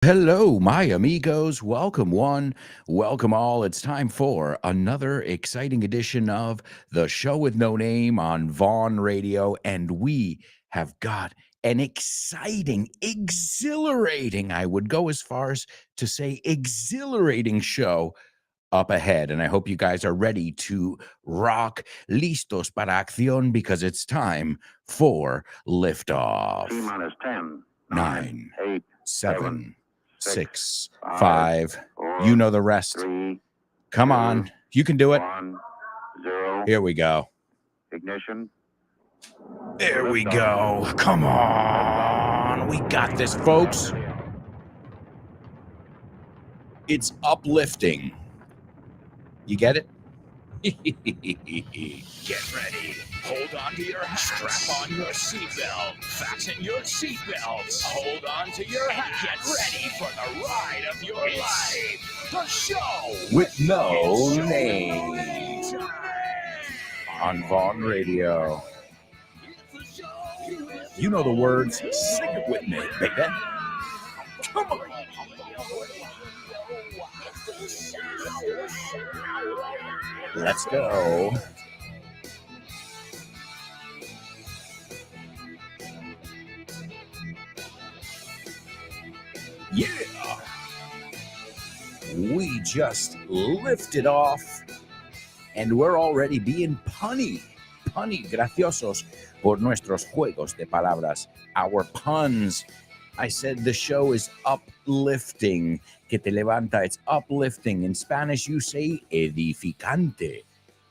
Hello, my amigos. Welcome, one. Welcome, all. It's time for another exciting edition of The Show with No Name on Vaughn Radio. And we have got an exciting, exhilarating, I would go as far as to say exhilarating show up ahead. And I hope you guys are ready to rock, listos para acción, because it's time for liftoff. T minus 10, 9, 8, 7, 6, 5, 5. 4, You know the rest. 3, Come 2, on. You can do it. 1, 0. Here we go. Ignition. There we go. Come on. We got this, folks. It's uplifting. You get it? Get ready. Hold on to your hat. Strap on your seatbelt. Fasten your seatbelts. Hold on to your hat. Get ready for the ride of your life. The show with no name on Vaughn Radio. You know the words. Sing it with me, baby. Come on. Let's go. Yeah. We just lifted off and we're already being punny, graciosos por nuestros juegos de palabras, our puns. I said the show is uplifting, que te levanta. It's uplifting. In Spanish, you say edificante.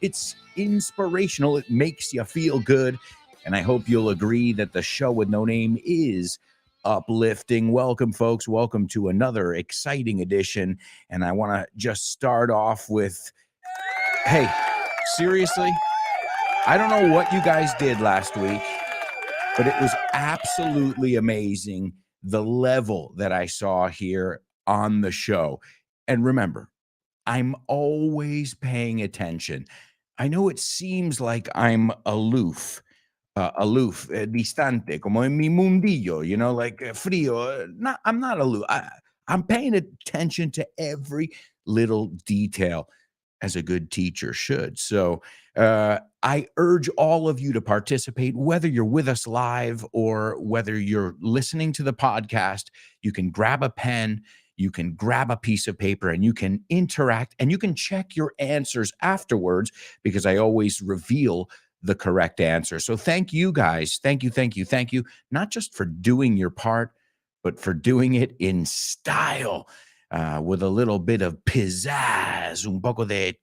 It's inspirational. It makes you feel good. And I hope you'll agree that the show with no name is uplifting. Welcome, folks. Welcome to another exciting edition. And I want to just start off with, hey, seriously, I don't know what you guys did last week, but it was absolutely amazing, the level that I saw here on the show. And remember, I'm always paying attention. I know it seems like I'm aloof, distante, como en mi mundillo, you know, like frío. I'm not aloof. I'm paying attention to every little detail, as a good teacher should. So I urge all of you to participate, whether you're with us live or whether you're listening to the podcast. You can grab a pen, you can grab a piece of paper, and you can interact, and you can check your answers afterwards, because I always reveal the correct answer. So thank you guys. Thank you. Not just for doing your part, but for doing it in style. With a little bit of pizzazz, un poco de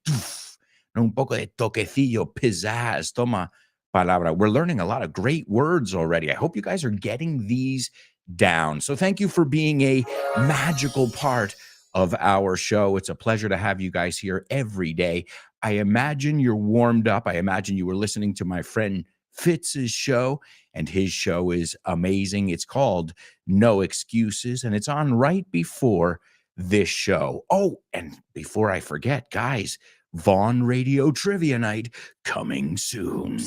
toquecillo, pizzazz, toma palabra. We're learning a lot of great words already. I hope you guys are getting these down. So thank you for being a magical part of our show. It's a pleasure to have you guys here every day. I imagine you're warmed up. I imagine you were listening to my friend Fitz's show, and his show is amazing. It's called No Excuses, and it's on right before this show. Oh, and before I forget, guys, Vaughn Radio Trivia Night coming soon.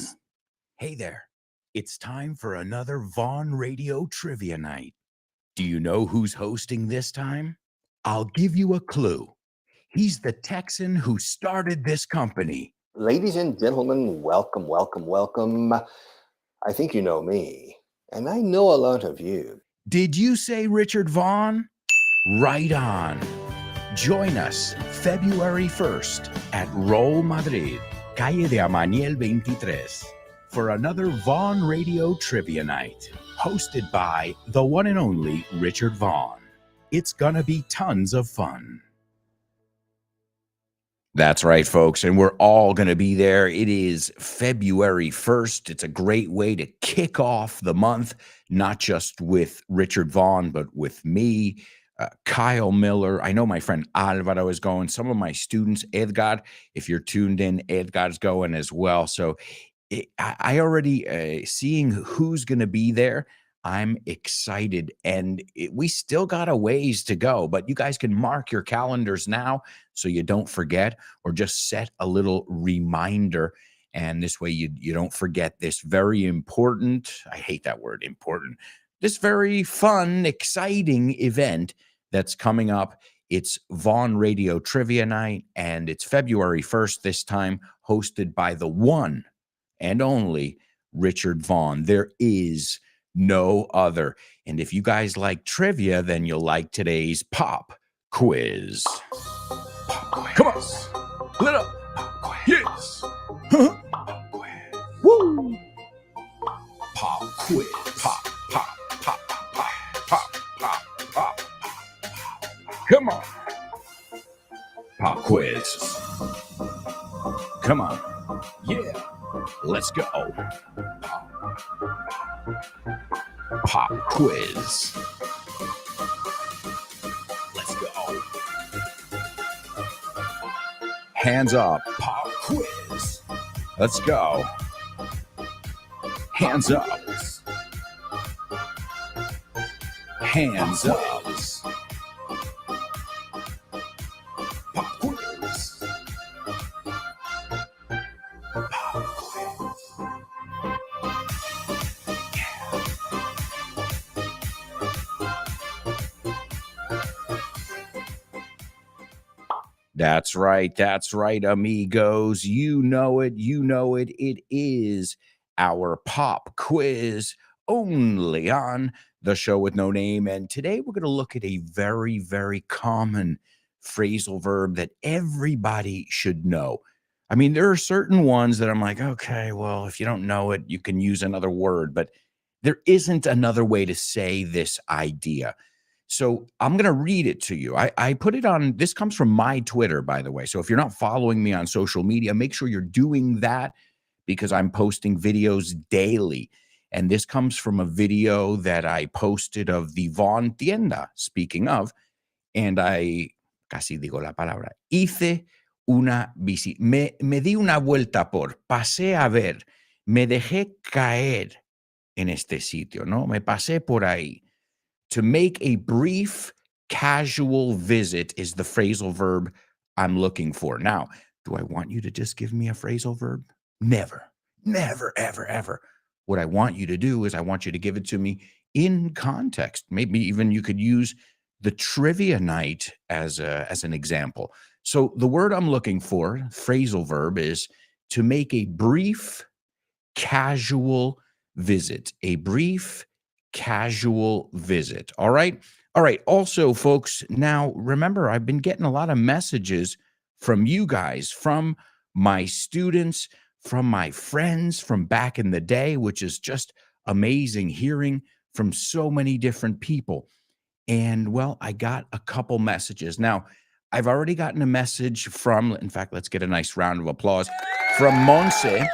Hey there, it's time for another Vaughn Radio Trivia Night. Do you know who's hosting this time? I'll give you a clue. He's the Texan who started this company. Ladies and gentlemen, welcome. I think you know me, and I know a lot of you. Did you say Richard Vaughn? Right on. Join us February 1st at Roll Madrid, Calle de Amaniel 23, for another Vaughn Radio Trivia Night, hosted by the one and only Richard Vaughn. It's gonna be tons of fun. That's right, folks, and we're all going to be there. It is February 1st. It's a great way to kick off the month, not just with Richard Vaughn, but with me, Kyle Miller. I know my friend Alvaro is going. Some of my students, Edgar, if you're tuned in, Edgar's going as well. So I already, seeing who's going to be there, I'm excited, and we still got a ways to go, but you guys can mark your calendars now so you don't forget, or just set a little reminder, and this way you don't forget this very important, I hate that word, important, this very fun, exciting event that's coming up. It's Vaughn Radio Trivia Night, and it's February 1st this time, hosted by the one and only Richard Vaughn. There is no other. And if you guys like trivia, then you'll like today's pop quiz. Come on. Lit up. Yes. Woo. Pop quiz. Pop, pop, pop, pop, pop, pop, pop. Come on. Pop quiz. Come on. Yeah. Let's go. Pop quiz. Let's go. Hands up. Pop quiz. Let's go. Hands up. Hands up. Pop quiz. Pop quiz. That's right, amigos. You know it. It is our pop quiz only on the show with no name. And today we're going to look at a very, very common phrasal verb that everybody should know. I mean, there are certain ones that I'm like, okay, well, if you don't know it, you can use another word, but there isn't another way to say this idea. So I'm going to read it to you. I put it on, this comes from my Twitter, by the way. So if you're not following me on social media, make sure you're doing that because I'm posting videos daily. And this comes from a video that I posted of the Vaughn Tienda, speaking of, and I, casi digo la palabra, hice una visita, me di una vuelta por, pasé a ver, me dejé caer en este sitio, ¿no? Me pasé por ahí. To make a brief, casual visit is the phrasal verb I'm looking for. Now, do I want you to just give me a phrasal verb? Never, ever, ever. What I want you to do is I want you to give it to me in context. Maybe even you could use the trivia night as an example. So the word I'm looking for, phrasal verb, is to make a brief, casual visit. A brief, casual visit. All right. Also, folks, now remember, I've been getting a lot of messages from you guys, from my students, from my friends from back in the day, which is just amazing hearing from so many different people. And well, I got a couple messages. Now, I've already gotten a message from, in fact, let's get a nice round of applause from Monse.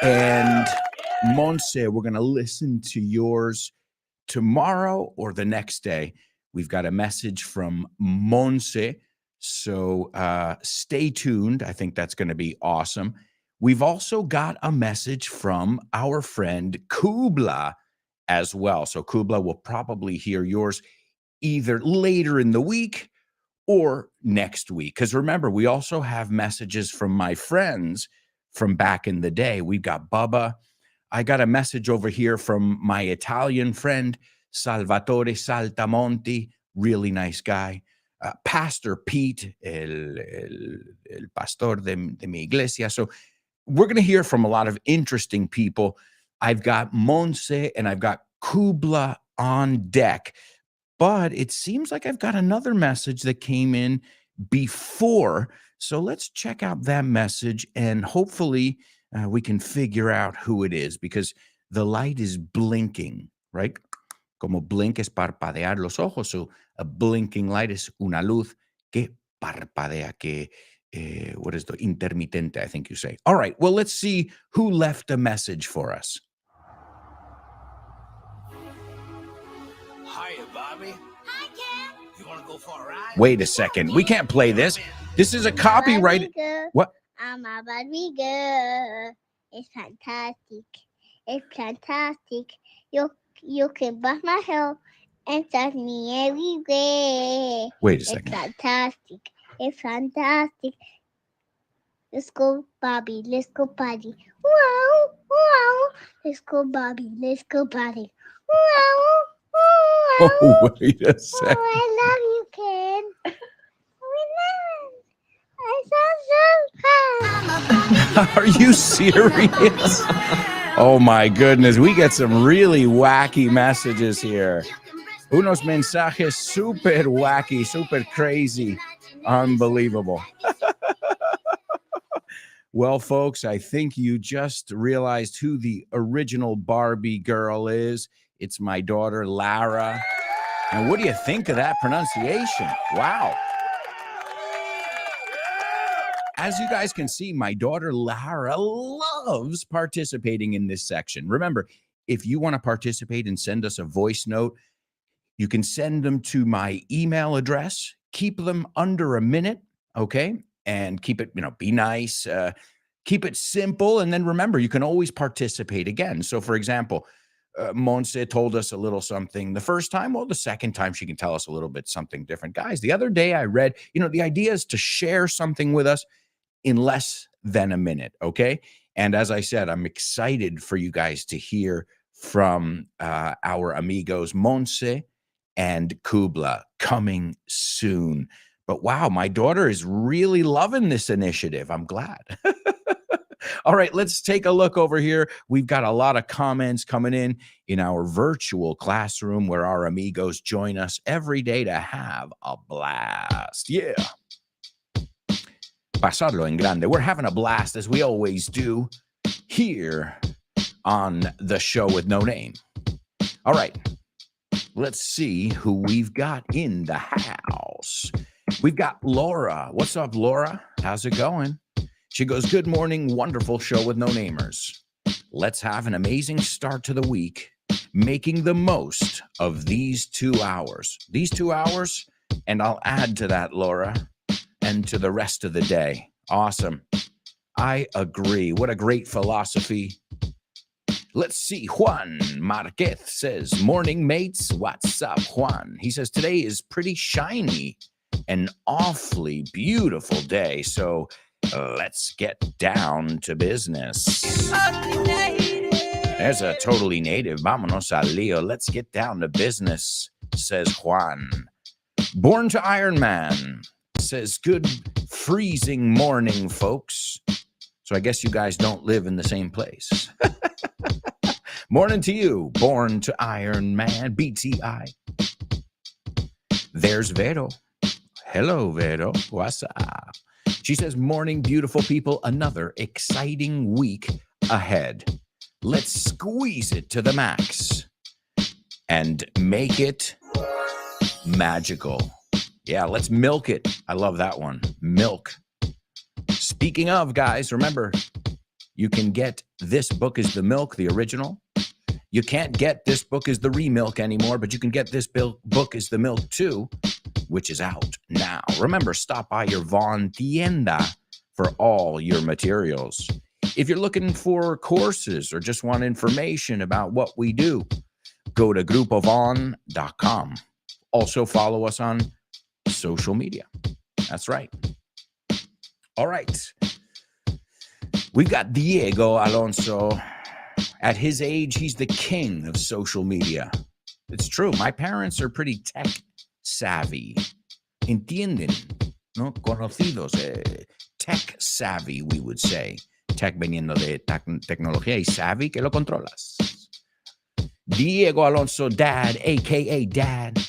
And Monse, we're going to listen to yours tomorrow or the next day. We've got a message from Monse. So stay tuned. I think that's going to be awesome. We've also got a message from our friend Kubla as well. So Kubla will probably hear yours either later in the week or next week. Because remember, we also have messages from my friends from back in the day. We've got Bubba. I got a message over here from my Italian friend, Salvatore Saltamonti, really nice guy. Pastor Pete, el pastor de mi iglesia. So we're going to hear from a lot of interesting people. I've got Monse and I've got Kubla on deck. But it seems like I've got another message that came in before. So let's check out that message and hopefully we can figure out who it is because the light is blinking, right? Como blink es parpadear los ojos. So a blinking light is una luz que parpadea, que, what is the intermitente, I think you say. All right, well, let's see who left a message for us. Hiya, Bobby. Hi, Ken. You want to go for a ride? Wait a second. We can't play this. This is a copyright. What? I'm a Barbie girl. It's fantastic. It's fantastic. You can brush my hair and touch me everywhere. Wait a second. It's fantastic. It's fantastic. Let's go, Bobby. Let's go, Bobby. Wow, wow. Let's go, Bobby. Let's go, Bobby. Oh, wait a Oh, sec. I love you, Ken. I sound so fun. Are you serious? Oh my goodness, we get some really wacky messages here. Unos mensajes super wacky, super crazy, unbelievable. Well, folks, I think you just realized who the original Barbie girl is. It's my daughter, Lara. And what do you think of that pronunciation? Wow. As you guys can see, my daughter, Lara, loves participating in this section. Remember, if you want to participate and send us a voice note, you can send them to my email address. Keep them under a minute, okay? And keep it, be nice. Keep it simple. And then remember, you can always participate again. So, for example, Monse told us a little something the first time. Well, the second time she can tell us a little bit something different. Guys, the other day I read, the idea is to share something with us in less than a minute, okay? And as I said, I'm excited for you guys to hear from our amigos Monse and Kubla coming soon. But wow, my daughter is really loving this initiative. I'm glad. All right, let's take a look over here. We've got a lot of comments coming in our virtual classroom where our amigos join us every day to have a blast. Yeah. Pasarlo en grande. We're having a blast as we always do here on the show with no name. All right, let's see who we've got in the house. We've got Laura. What's up, Laura? How's it going? She goes, good morning, wonderful show with no namers. Let's have an amazing start to the week, making the most of these 2 hours. These 2 hours, and I'll add to that, Laura, and to the rest of the day. Awesome. I agree. What a great philosophy. Let's see. Juan Marquez says, morning, mates. What's up, Juan? He says, today is pretty shiny, an awfully beautiful day. So let's get down to business. There's a totally native. Vámonos al lío. Let's get down to business, says Juan. Born to Iron Man says, good freezing morning, folks. So I guess you guys don't live in the same place. Morning to you, born to Iron Man, BTI. There's Vero. Hello, Vero. What's up? She says, morning, beautiful people. Another exciting week ahead. Let's squeeze it to the max and make it magical. Yeah, let's milk it. I love that one. Milk. Speaking of, guys, remember, you can get This Book is the Milk, the original. You can't get This Book is the Remilk anymore, but you can get This Book is the Milk too, which is out now. Remember, stop by your Vaughn Tienda for all your materials. If you're looking for courses or just want information about what we do, go to grupovon.com. Also follow us on social media. That's right. All right. We've got Diego Alonso. At his age, he's the king of social media. It's true. My parents are pretty tech savvy. Entienden, ¿no? Conocidos. Tech savvy, we would say. Tech veniendo de tecnología y savvy que lo controlas. Diego Alonso, Dad, a.k.a. Dad,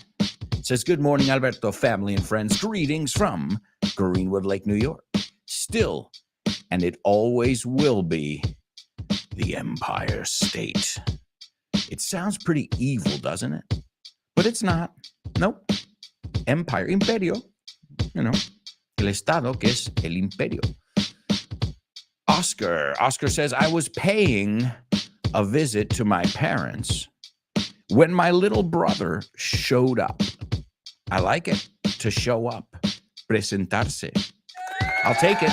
says, good morning, Alberto, family and friends. Greetings from Greenwood Lake, New York. Still, and it always will be, the Empire State. It sounds pretty evil, doesn't it? But it's not. Nope. Empire, imperio, el estado que es el imperio. Oscar says, I was paying a visit to my parents when my little brother showed up. I like it, to show up, presentarse. I'll take it.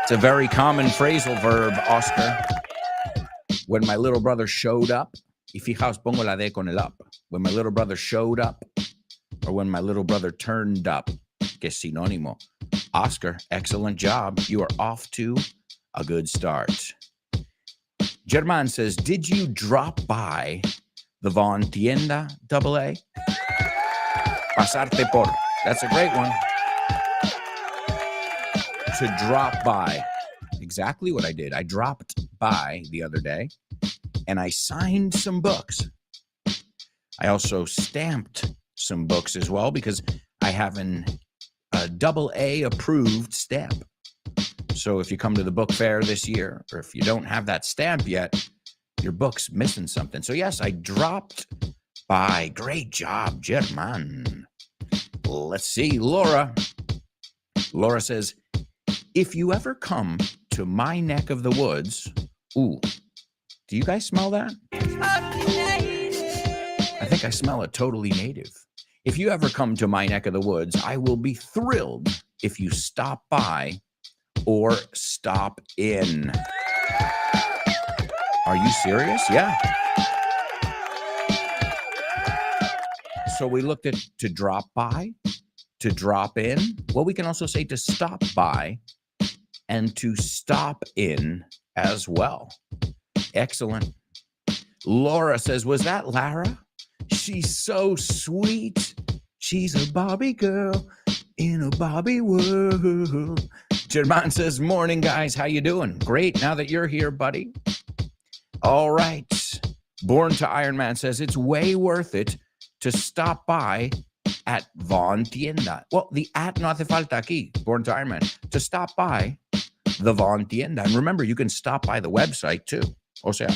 It's a very common phrasal verb, Oscar. When my little brother showed up, y fijaos, pongo la D con el up. When my little brother showed up, or when my little brother turned up, que es sinónimo. Oscar, excellent job. You are off to a good start. German says, did you drop by the Von Tienda AA? Pasarte por. That's a great one. To drop by. Exactly what I did. I dropped by the other day and I signed some books. I also stamped some books as well because I have a AA approved stamp. So if you come to the book fair this year, or if you don't have that stamp yet, your book's missing something. So yes, I dropped by. Great job, German. Let's see, Laura. Laura says, if you ever come to my neck of the woods, ooh, do you guys smell that? I think I smell a totally native. If you ever come to my neck of the woods, I will be thrilled if you stop by or stop in. Are you serious? Yeah. So we looked at to drop by, to drop in. Well, we can also say to stop by and to stop in as well. Excellent. Laura says, was that Lara? She's so sweet. She's a Barbie girl in a Barbie world. German says, morning, guys. How you doing? Great. Now that you're here, buddy. All right. Born to Iron Man says, it's way worth it to stop by at Von Tienda. Well, the at no hace falta aquí. Born to Iron Man. To stop by the Von Tienda. And remember, you can stop by the website too. O sea,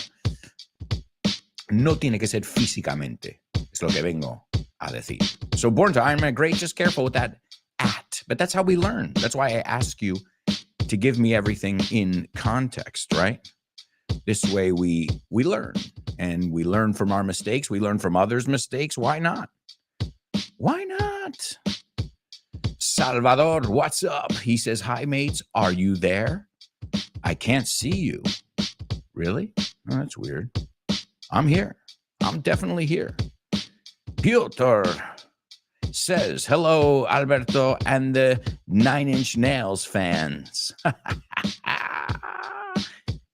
no tiene que ser físicamente. Es lo que vengo a decir. So Born to Iron Man, great. Just careful with that at. But that's how we learn. That's why I ask you to give me everything in context, right? This way we learn. And we learn from our mistakes. We learn from others' mistakes. Why not? Why not? Salvador, what's up? He says, hi, mates. Are you there? I can't see you. Really? Oh, that's weird. I'm here. I'm definitely here. Piotr says, hello, Alberto and the 9 Inch Nails fans.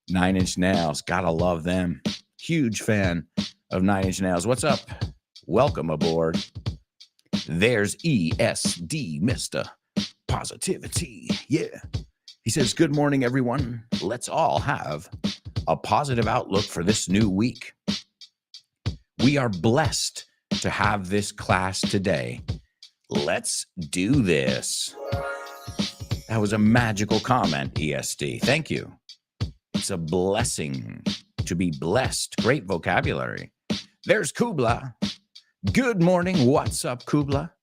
9 Inch Nails. Gotta love them. Huge fan of 9 Inch Nails. What's up? Welcome aboard. There's ESD, Mr. Positivity. Yeah. He says, good morning, everyone. Let's all have a positive outlook for this new week. We are blessed to have this class today. Let's do this. That was a magical comment, ESD. Thank you. It's a blessing to be blessed. Great vocabulary. There's Kubla. Good morning. What's up, Kubla?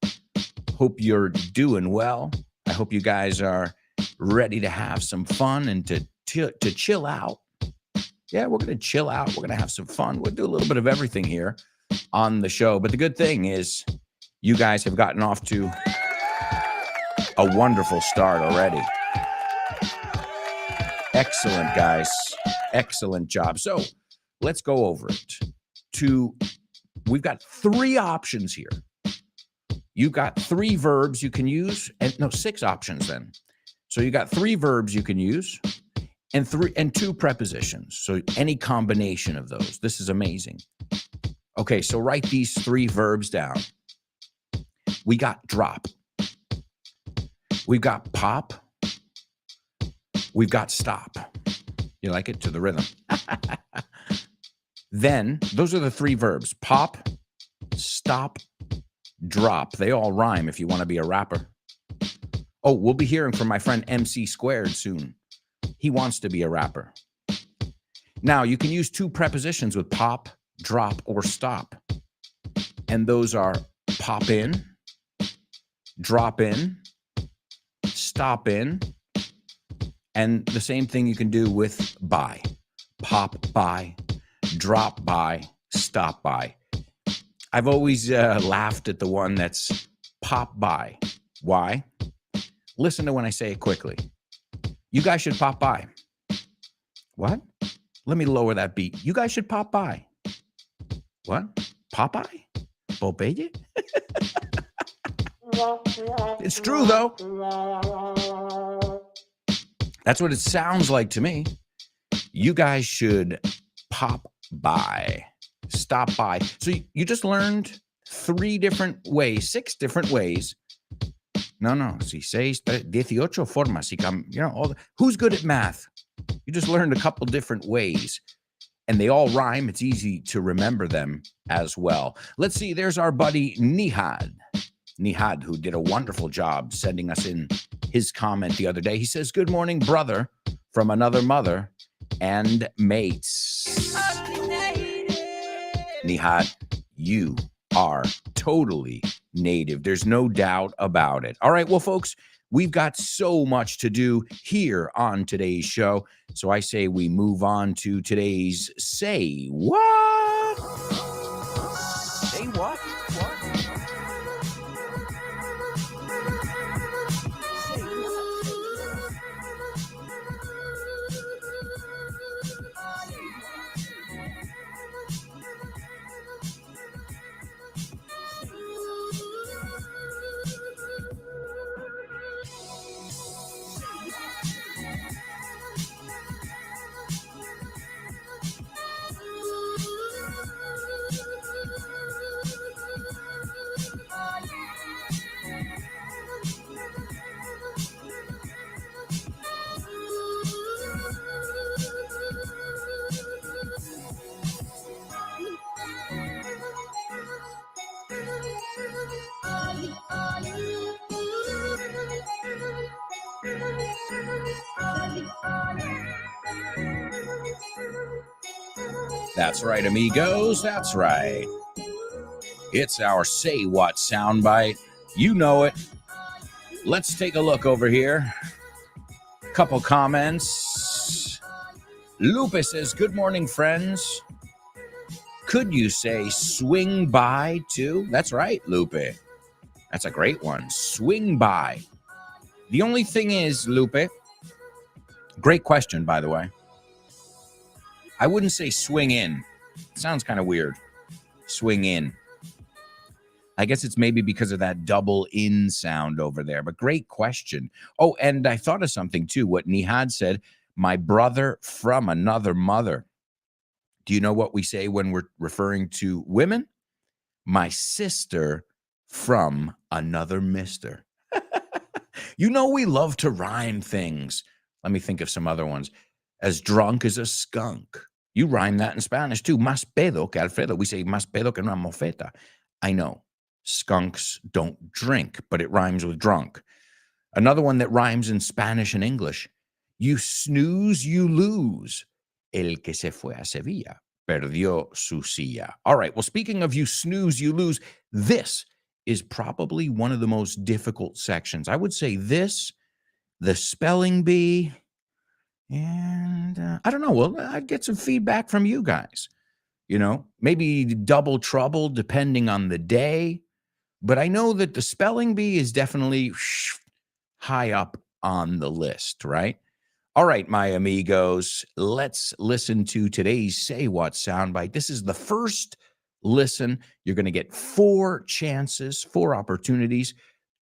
Hope you're doing well. I hope you guys are ready to have some fun and to chill out. Yeah, we're going to chill out. We're going to have some fun. We'll do a little bit of everything here on the show. But the good thing is you guys have gotten off to a wonderful start already. Excellent, guys. Excellent job. So let's go over it. We've got 3 options here. You've got 3 verbs you can use, and 6 options then. So you got 3 verbs you can use and 2 prepositions. So any combination of those. This is amazing. Okay, so write these 3 verbs down. We got drop. We've got pop. We've got stop. You like it? To the rhythm. Then, those are the 3 verbs. Pop, stop, drop. They all rhyme if you want to be a rapper. Oh, we'll be hearing from my friend MC Squared soon. He wants to be a rapper. Now, you can use 2 prepositions with pop, drop, or stop. And those are pop in, drop in, stop in, and the same thing you can do with by. Pop by, drop by, stop by. I've always laughed at the one that's pop by. Why? Listen to when I say it quickly. You guys should pop by. What? Let me lower that beat. You guys should pop by. What? Popeye? Popeye? It's true, though. That's what it sounds like to me. you guys should stop by. So you just learned 6 different ways. No, si 6, 18 formas. Who's good at math? You just learned a couple different ways, and they all rhyme. It's easy to remember them as well. Let's see. There's our buddy Nihad, who did a wonderful job sending us in his comment the other day. He says, "Good morning, brother, from another mother and mates." Nihad, you are totally native. There's no doubt about it. All right, well, folks, we've got so much to do here on today's show. So I say we move on to today's Say What? Say what? That's right, amigos. That's right. It's our Say What soundbite. You know it. Let's take a look over here. Couple comments. Lupe says, "Good morning, friends. Could you say swing by too?" That's right, Lupe. That's a great one. Swing by. The only thing is, Lupe, great question, by the way. I wouldn't say swing in. It sounds kind of weird. Swing in. I guess it's maybe because of that double in sound over there, but great question. Oh, and I thought of something too. What Nihad said, my brother from another mother. Do you know what we say when we're referring to women? My sister from another mister. We love to rhyme things. Let me think of some other ones. As drunk as a skunk. You rhyme that in Spanish too. Más pedo que Alfredo. We say más pedo que una mofeta. I know. Skunks don't drink, but it rhymes with drunk. Another one that rhymes in Spanish and English. You snooze, you lose. El que se fue a Sevilla perdió su silla. All right. Well, speaking of you snooze, you lose, this is probably one of the most difficult sections. I would say this, the spelling bee, and I don't know. Well, I'd get some feedback from you guys. Maybe double trouble depending on the day. But I know that the spelling bee is definitely high up on the list, right? All right, my amigos, let's listen to today's Say What soundbite. This is the first listen. You're going to get 4 chances, 4 opportunities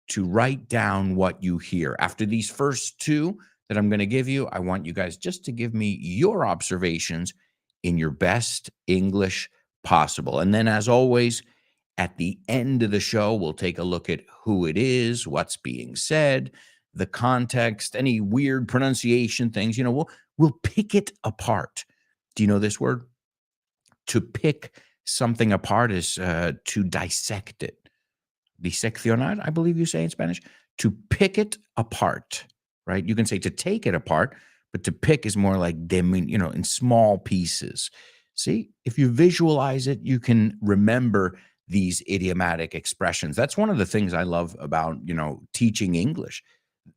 to write down what you hear. After these first 2 that I'm going to give you, I want you guys just to give me your observations in your best English possible. And then, as always, at the end of the show, we'll take a look at who it is, what's being said, the context, any weird pronunciation things. We'll pick it apart. Do you know this word? To pick something apart is to dissect it. Diseccionar, I believe you say in Spanish. To pick it apart, right? You can say to take it apart, but to pick is more like, in small pieces. See, if you visualize it, you can remember these idiomatic expressions. That's one of the things I love about, teaching English.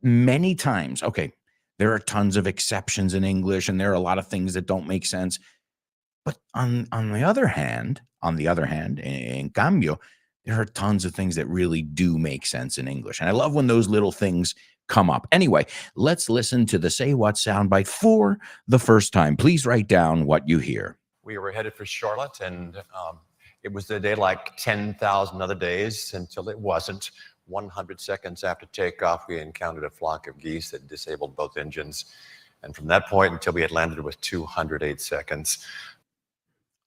Many times, okay, there are tons of exceptions in English, and there are a lot of things that don't make sense. But on the other hand, en cambio, there are tons of things that really do make sense in English. And I love when those little things come up. Anyway, let's listen to the Say What soundbite for the first time. Please write down what you hear. We were headed for Charlotte, and it was a day like 10,000 other days until it wasn't. 100 seconds after takeoff, we encountered a flock of geese that disabled both engines. And from that point until we had landed was 208 seconds.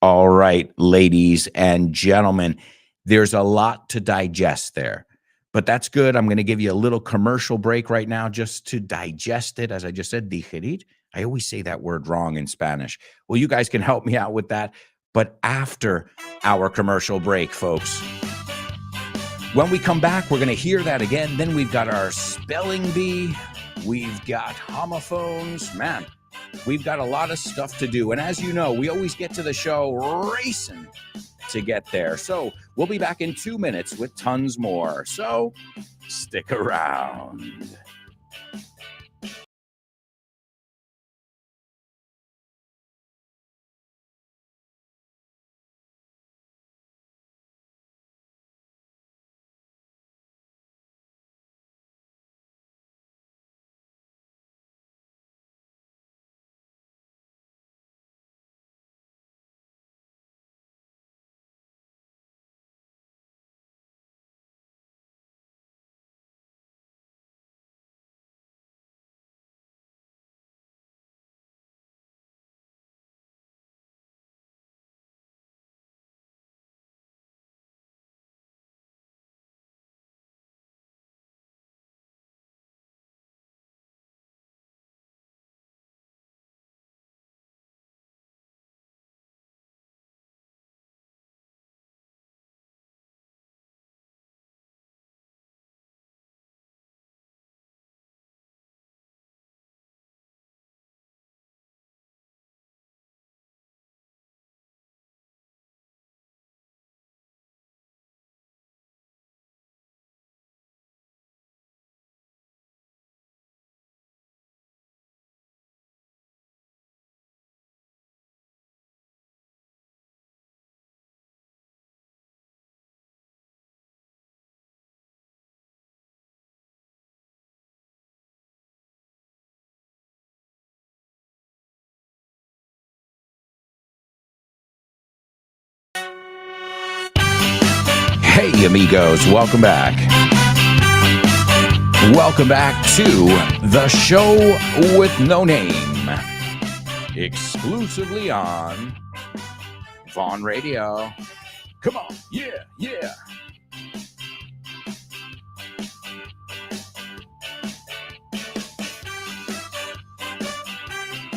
All right, ladies and gentlemen, there's a lot to digest there, but that's good. I'm going to give you a little commercial break right now just to digest it. As I just said, digerir. I always say that word wrong in Spanish. Well, you guys can help me out with that, but after our commercial break, folks. When we come back, we're going to hear that again. Then we've got our spelling bee. We've got homophones. Man, we've got a lot of stuff to do. And as you know, we always get to the show racing to get there. So we'll be back in 2 minutes with tons more. So stick around. Hey, amigos, welcome back. Welcome back to the show with no name, exclusively on Vaughn Radio. Come on, yeah, yeah.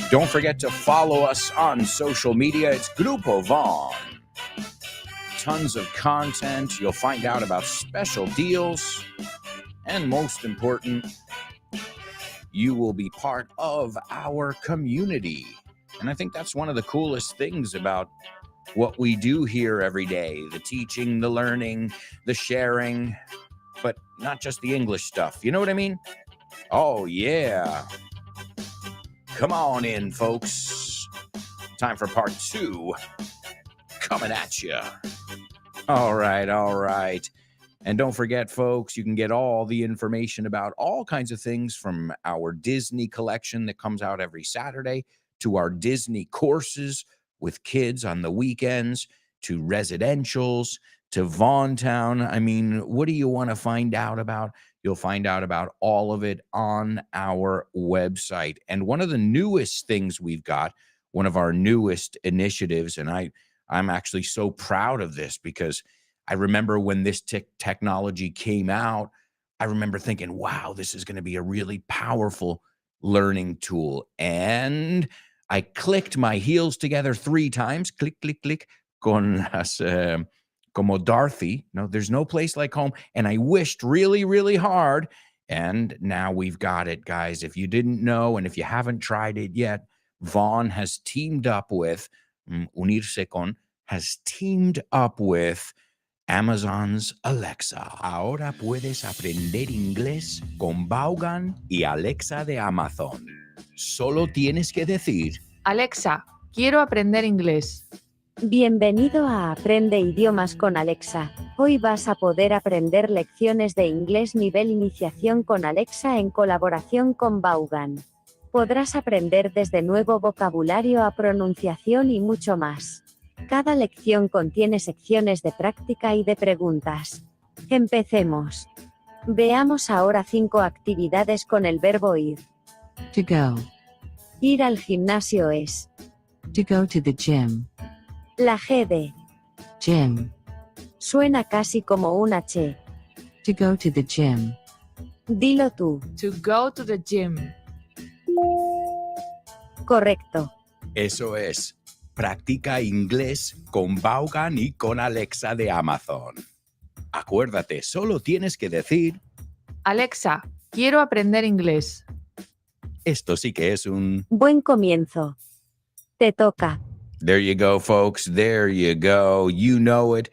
Don't forget to follow us on social media. It's Grupo Vaughn. Tons of content. You'll find out about special deals. And most important, you will be part of our community. And I think that's one of the coolest things about what we do here every day. The teaching, the learning, the sharing, but not just the English stuff. You know what I mean? Oh, yeah. Come on in, folks. Time for part 2. Coming at you. All right. And don't forget, folks, you can get all the information about all kinds of things from our Disney collection that comes out every Saturday to our Disney courses with kids on the weekends to residentials to Vaughntown. I mean, what do you want to find out about? You'll find out about all of it on our website. And one of the newest things we've got, one of our newest initiatives, and I'm actually so proud of this because I remember when this technology came out, I remember thinking, wow, this is going to be a really powerful learning tool. And I clicked my heels together 3 times, click, click, click, con las, como Dorothy. No, there's no place like home. And I wished really, really hard. And now we've got it, guys. If you didn't know, and if you haven't tried it yet, Vaughn has teamed up with, Unirse con, has teamed up with Amazon's Alexa. Ahora puedes aprender inglés con Vaughan y Alexa de Amazon. Solo tienes que decir: Alexa, quiero aprender inglés. Bienvenido a Aprende Idiomas con Alexa. Hoy vas a poder aprender lecciones de inglés nivel iniciación con Alexa en colaboración con Vaughan. Podrás aprender desde nuevo vocabulario a pronunciación y mucho más. Cada lección contiene secciones de práctica y de preguntas. Empecemos. Veamos ahora 5 actividades con el verbo ir. To go. Ir al gimnasio es. To go to the gym. La G de. Gym. Suena casi como un H. To go to the gym. Dilo tú. To go to the gym. Correcto. Eso es. Practica inglés con Vaughan y con Alexa de Amazon. Acuérdate, solo tienes que decir, Alexa, quiero aprender inglés. esto sí que es un... Buen comienzo. Te toca. There you go, folks. There you go. You know it.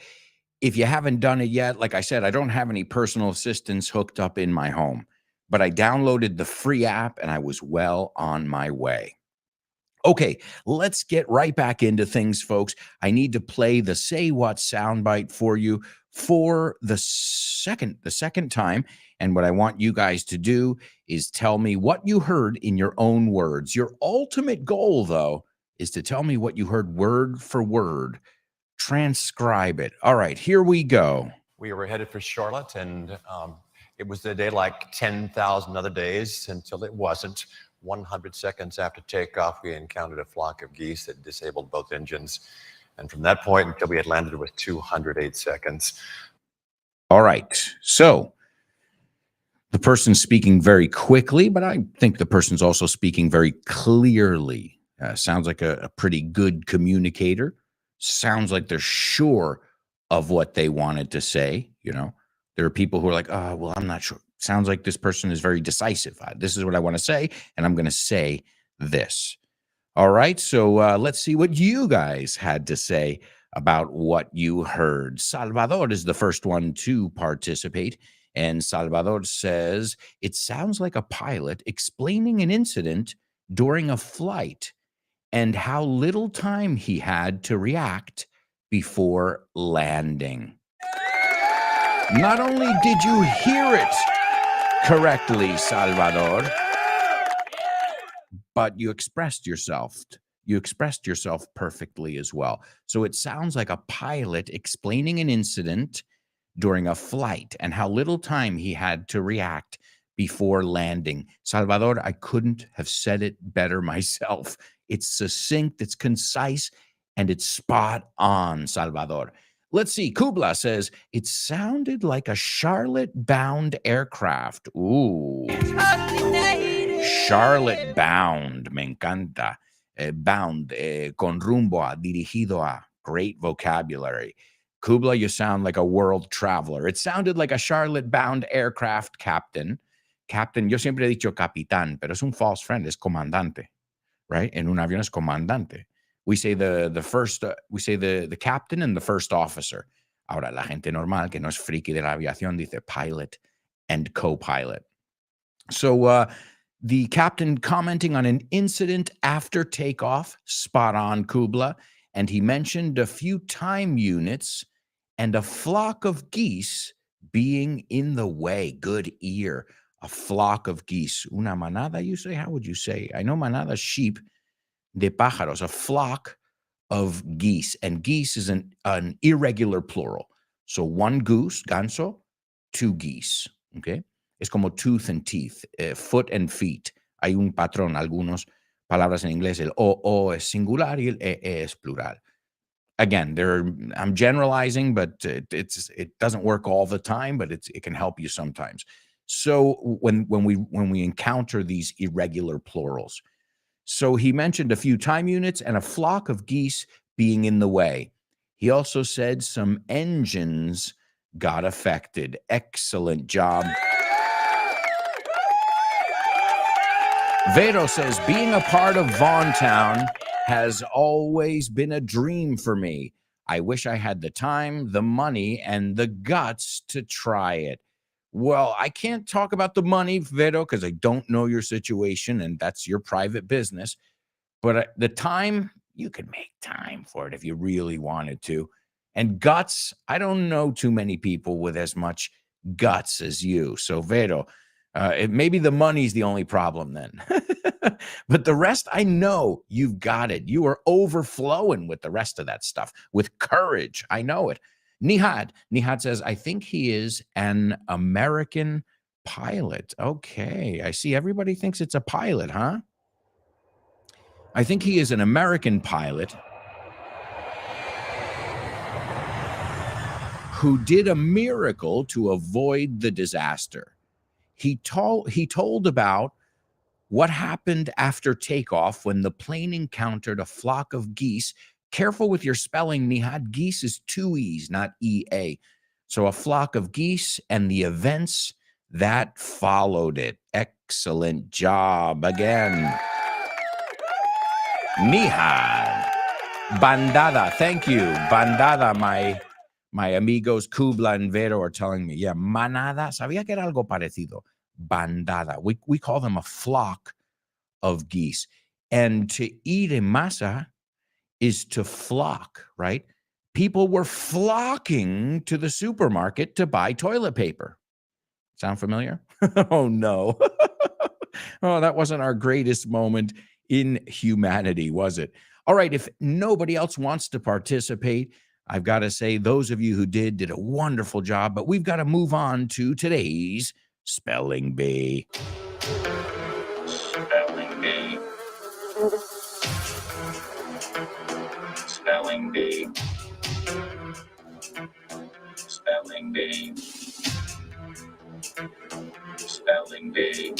If you haven't done it yet, like I said, I don't have any personal assistants hooked up in my home, but I downloaded the free app and I was well on my way. Okay, let's get right back into things, folks. I need to play the Say What soundbite for you for the second time. And what I want you guys to do is tell me what you heard in your own words. Your ultimate goal, though, is to tell me what you heard word for word. Transcribe it. All right, here we go. We were headed for Charlotte, and it was a day like 10,000 other days until it wasn't. 100 seconds after takeoff, we encountered a flock of geese that disabled both engines. And from that point until we had landed, it was 208 seconds. All right, so the person's speaking very quickly, but I think the person's also speaking very clearly. Sounds like a pretty good communicator. Sounds like they're sure of what they wanted to say. You know, there are people who are like, oh, well, I'm not sure. Sounds like this person is very decisive. This is what I want to say, and I'm going to say this. All right, so let's see what you guys had to say about what you heard. Salvador is the first one to participate, and Salvador says, it sounds like a pilot explaining an incident during a flight and how little time he had to react before landing. Not only did you hear it correctly, Salvador, but you expressed yourself. You expressed yourself perfectly as well. So it sounds like a pilot explaining an incident during a flight and how little time he had to react before landing. Salvador, I couldn't have said it better myself. It's succinct, it's concise, and it's spot on, Salvador. Let's see. Kubla says, it sounded like a Charlotte-bound aircraft. Ooh. Charlotte-bound. Me encanta. Bound. Con rumbo a, dirigido a. Great vocabulary. Kubla, you sound like a world traveler. It sounded like a Charlotte-bound aircraft captain. Captain, yo siempre he dicho capitán, pero es un false friend, es comandante. Right? En un avión es comandante. We say the captain and the first officer. Ahora, la gente normal que no es friki de la aviación dice pilot and co-pilot. So the captain commenting on an incident after takeoff, spot on, Kubla, and he mentioned a few time units and a flock of geese being in the way. Good ear. A flock of geese. Una manada, you say? How would you say? I know manada, sheep. De pájaros, a flock of geese. And geese is an irregular plural. So one goose, ganso, two geese. Okay? Es como tooth and teeth, foot and feet. Hay un patrón, algunos palabras en inglés, el o es singular y el es plural. Again, I'm generalizing, but it doesn't work all the time, but it can help you sometimes. So when we encounter these irregular plurals, so he mentioned a few time units and a flock of geese being in the way. He also said some engines got affected. Excellent job. Vero says, being a part of Vaughantown has always been a dream for me. I wish I had the time, the money, and the guts to try it. Well, I can't talk about the money, Vero, because I don't know your situation, and that's your private business. But the time, you could make time for it if you really wanted to. And guts, I don't know too many people with as much guts as you. So, Vero, maybe the money's the only problem then. But the rest, I know you've got it. You are overflowing with the rest of that stuff, with courage. I know it. Nihad says, I think he is an American pilot. Okay, I see everybody thinks it's a pilot, huh? I think he is an American pilot who did a miracle to avoid the disaster. He told about what happened after takeoff when the plane encountered a flock of geese. Careful with your spelling, Nihad. Geese is two E's, not E-A. So a flock of geese and the events that followed it. Excellent job again. Nihad. Bandada. Thank you. Bandada, my amigos Kubla and Vero are telling me. Yeah, manada. Sabía que era algo parecido. Bandada. We call them a flock of geese. And to eat en masa is to flock, right? People were flocking to the supermarket to buy toilet paper. Sound familiar? Oh, no. Oh, that wasn't our greatest moment in humanity, was it? All right, if nobody else wants to participate, I've got to say those of you who did a wonderful job, but we've got to move on to today's Spelling Bee. Spelling Bee. Spelling Bee. Spelling Bee. Spelling Bee.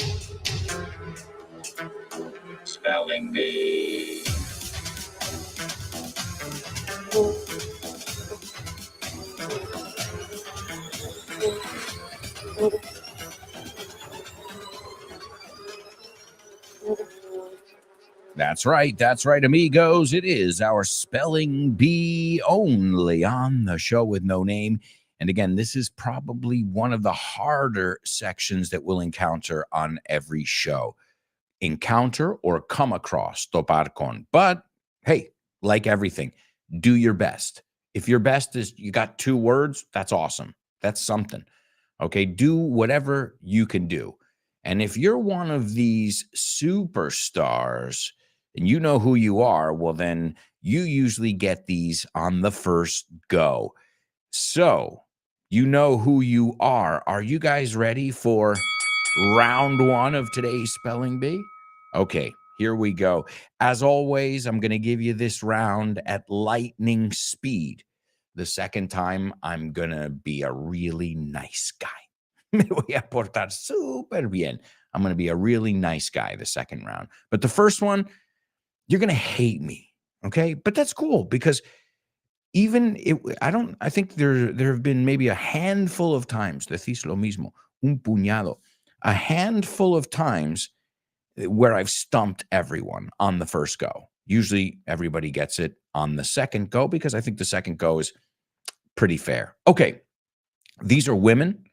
Spelling Bee. That's right, amigos. It is our Spelling Bee only on the show with no name. And again, this is probably one of the harder sections that we'll encounter on every show. Encounter or come across, topar con. But hey, like everything, do your best. If your best is you got 2 words, that's awesome. That's something. Okay, do whatever you can do. And if you're one of these superstars and you know who you are, well, then you usually get these on the first go. So you know who you are. Are you guys ready for round 1 of today's Spelling Bee? Okay, here we go. As always, I'm going to give you this round at lightning speed. The second time, I'm going to be a really nice guy. Me voy a portar súper bien. I'm going to be a really nice guy the second round. But the first one, you're going to hate me, okay? But that's cool because I think there have been maybe a handful of times, decís lo mismo, un puñado, a handful of times where I've stumped everyone on the first go. Usually everybody gets it on the second go because I think the second go is pretty fair. Okay, these are women.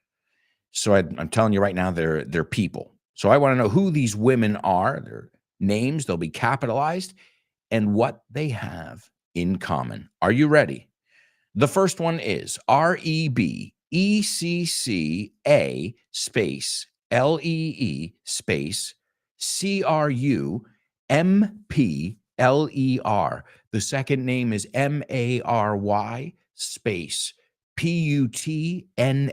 So I'm telling you right now, they're people. So I want to know who these women are, their names, they'll be capitalized, and what they have in common. Are you ready? The first one is REBECCA space LEE space CRUMPLER. The second name is MARY space PUTNAM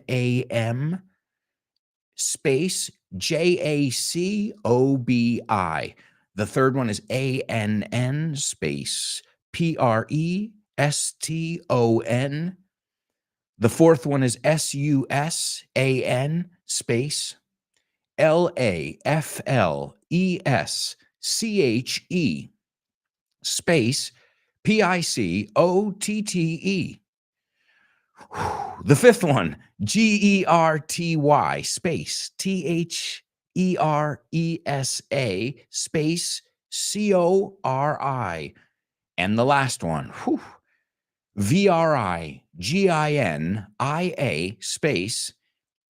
space JACOBI. The third one is ANN space PRESTON. The fourth one is SUSAN space LAFLESCHE space PICOTTE. The fifth one, GERTY space THERESA space CORI. And the last one, VRIGINIA space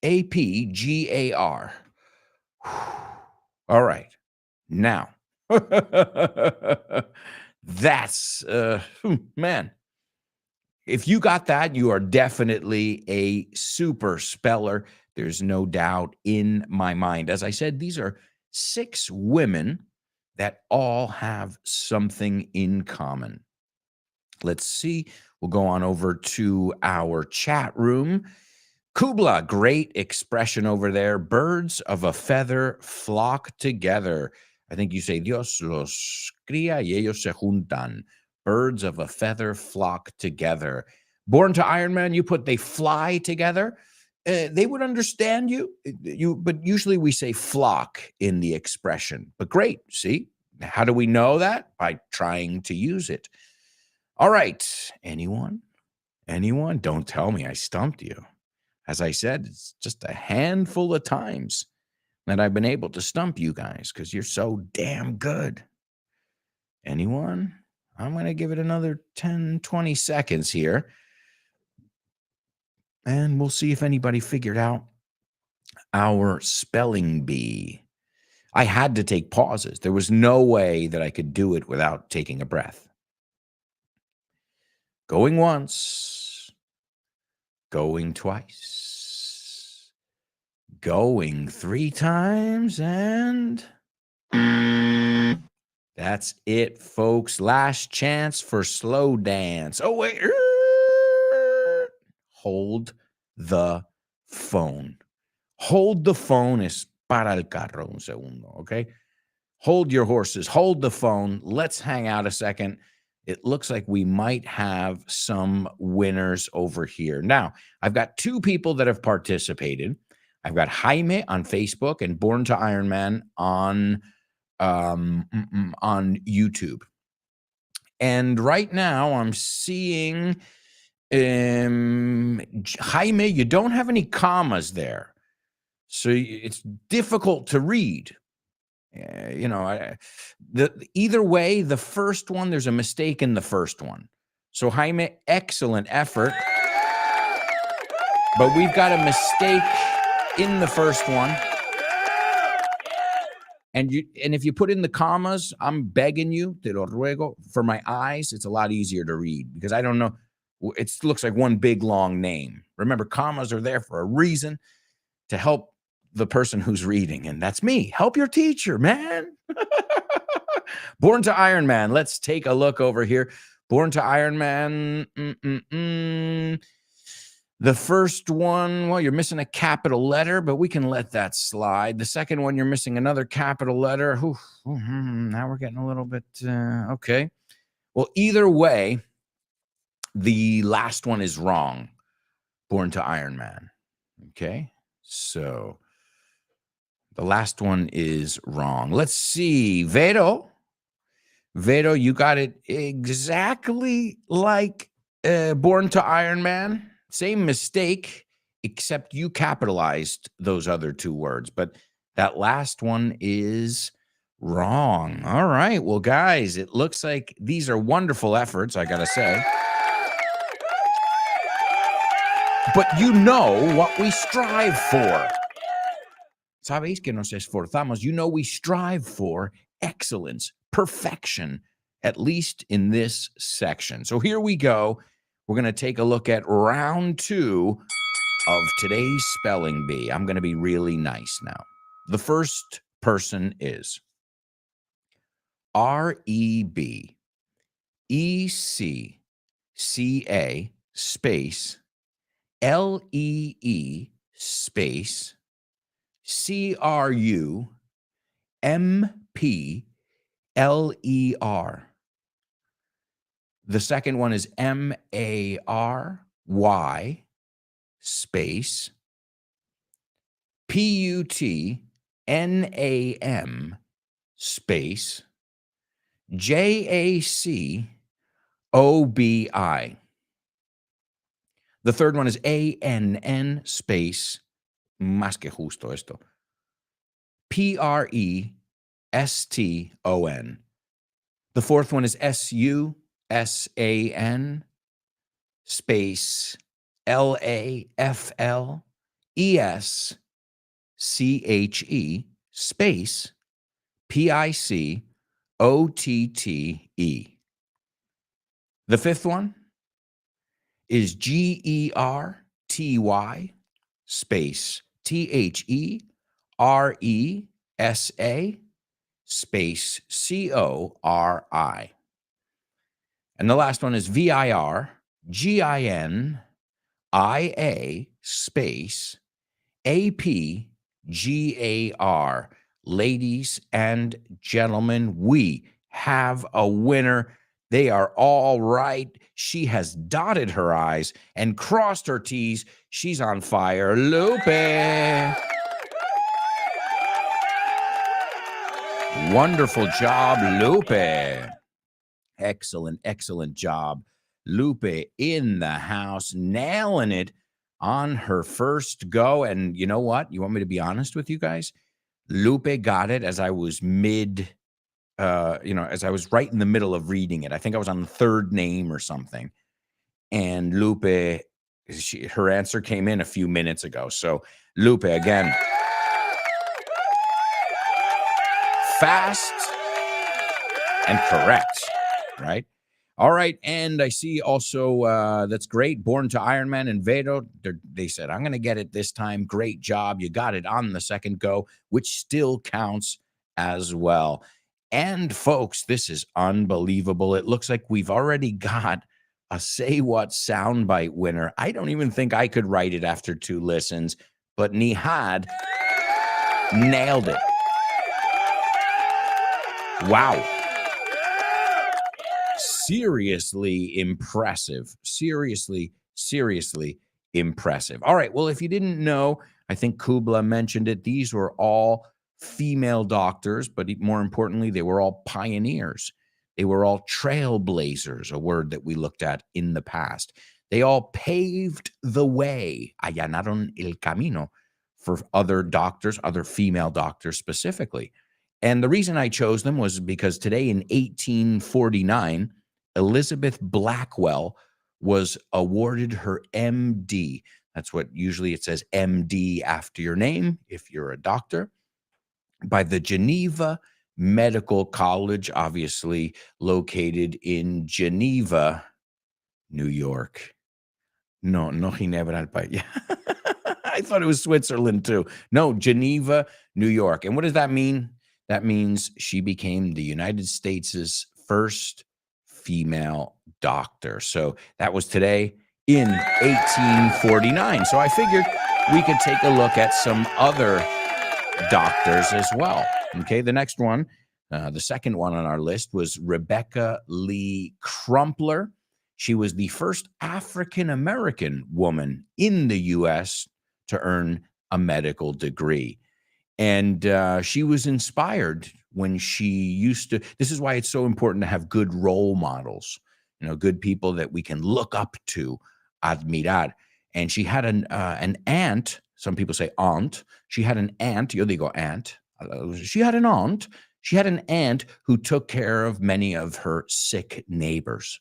APGAR. All right. Now, that's, man. If you got that, you are definitely a super speller. There's no doubt in my mind. As I said, these are 6 women that all have something in common. Let's see. We'll go on over to our chat room. Kubla, great expression over there. Birds of a feather flock together. I think you say Dios los cría y ellos se juntan. Birds of a feather flock together. Born to Iron Man, you put they fly together. They would understand you. But usually we say flock in the expression. But great, see? How do we know that? By trying to use it. All right. Anyone? Anyone? Don't tell me I stumped you. As I said, it's just a handful of times that I've been able to stump you guys because you're so damn good. Anyone? I'm going to give it another 10, 20 seconds here. And we'll see if anybody figured out our spelling bee. I had to take pauses. There was no way that I could do it without taking a breath. Going once. Going twice. Going 3 times. And that's it, folks. Last chance for slow dance. Oh, wait. Hold the phone. Hold the phone. Es para el carro un segundo, okay? Hold your horses. Hold the phone. Let's hang out a second. It looks like we might have some winners over here. Now, I've got 2 people that have participated. I've got Jaime on Facebook and Born to Iron Man on YouTube. And right now I'm seeing Jaime, you don't have any commas there. So it's difficult to read. Either way, the first one, there's a mistake in the first one. So Jaime, excellent effort. But we've got a mistake in the first one. And if you put in the commas, I'm begging you, te lo ruego, for my eyes, it's a lot easier to read because I don't know. It looks like one big long name. Remember, commas are there for a reason to help the person who's reading, and that's me. Help your teacher, man. Born to Iron Man. Let's take a look over here. Born to Iron Man. The first one, well, you're missing a capital letter, but we can let that slide. The second one, you're missing another capital letter. Now we're getting a little bit, okay. Well, either way, the last one is wrong. Born to Iron Man. Okay, so the last one is wrong. Let's see. Vero, you got it exactly like Born to Iron Man. Same mistake, except you capitalized those other 2 words. But that last one is wrong. All right. Well, guys, it looks like these are wonderful efforts, I got to say. But you know what we strive for. Sabéis que nos esforzamos. You know we strive for excellence, perfection, at least in this section. So here we go. We're going to take a look at round 2 of today's spelling bee. I'm going to be really nice now. The first person is REBECCA space LEE space CRUMPLER. The second one is MARY space PUTNAM space JACOBI. The third one is ANN space, más que justo esto, PRESTON. The fourth one is SUSAN space LAFLESCHE space PICOTTE. The fifth one is GERTY space THERESA space CORI. And the last one is VIRGINIA space APGAR. ladies and gentlemen, we have a winner. They are all right. She has dotted her I's and crossed her T's. She's on fire. Lupe. Wonderful job, Lupe. Excellent, excellent job. Lupe in the house, nailing it on her first go. And you know what? You want me to be honest with you guys? Lupe got it as I was as I was right in the middle of reading it. I think I was on the third name or something. And Lupe, her answer came in a few minutes ago. So Lupe, again, fast and correct, right? All right, and I see also, that's great, Born to Iron Man and Vado, they said, I'm going to get it this time. Great job. You got it on the second go, which still counts as well. And folks, this is unbelievable. It looks like we've already got a Say What soundbite winner. I don't even think I could write it after 2 listens, but Nihad nailed it. Wow. Seriously impressive. Seriously impressive. All right. Well, if you didn't know, I think Kubla mentioned it. These were all female doctors, but more importantly, they were all pioneers. They were all trailblazers, a word that we looked at in the past. They all paved the way, allanaron el camino, for other doctors, other female doctors specifically. And the reason I chose them was because today in 1849, Elizabeth Blackwell was awarded her MD. That's what usually it says, MD after your name if you're a doctor, by the Geneva Medical College, obviously located in Geneva, New York. No Ginebra. Yeah. I thought it was Switzerland too. No, Geneva, New York. And what does that mean? That means she became the United States' first female doctor. So that was today in 1849. So I figured we could take a look at some other doctors as well. Okay, the next one, the second one on our list was Rebecca Lee Crumpler. She was the first African-American woman in the U.S. to earn a medical degree. And she was inspired when she used to, this is why it's so important to have good role models, good people that we can look up to, admirar. And she had an aunt, some people say aunt, she had an aunt, yo digo aunt, she had an aunt who took care of many of her sick neighbors.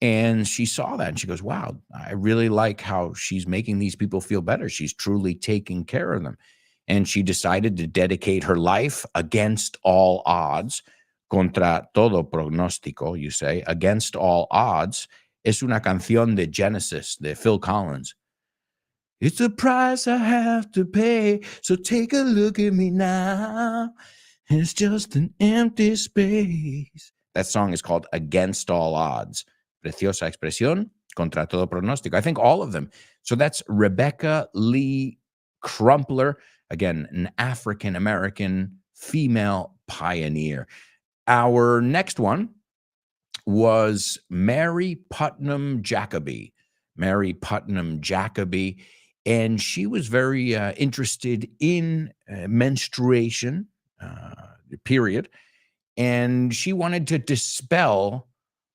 And she saw that and she goes, wow, I really like how she's making these people feel better. She's truly taking care of them. And she decided to dedicate her life against all odds, contra todo pronóstico, you say, against all odds. Es una canción de Genesis, de Phil Collins. It's a price I have to pay, so take a look at me now. It's just an empty space. That song is called Against All Odds. Preciosa expresión, contra todo pronóstico. I think all of them. So that's Rebecca Lee Crumpler, again, an African-American female pioneer. Our next one was Mary Putnam Jacoby. Mary Putnam Jacoby, and she was very interested in menstruation, period, and she wanted to dispel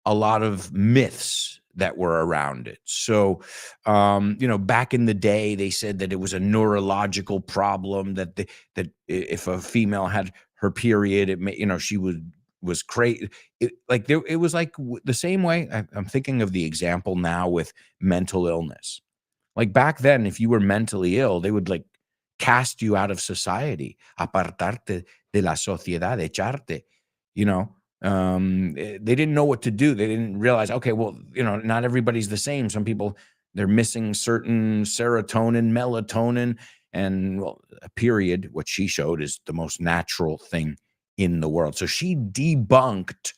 a lot of myths that were around it. So, back in the day, they said that it was a neurological problem, that if a female had her period, it may, she was crazy. It was like the same way. I'm thinking of the example now with mental illness. Like back then, if you were mentally ill, they would cast you out of society, apartarte de la sociedad, echarte, they didn't know what to do. They didn't realize, okay, well, not everybody's the same. Some people, they're missing certain serotonin, melatonin, and a period, what she showed is the most natural thing in the world. So she debunked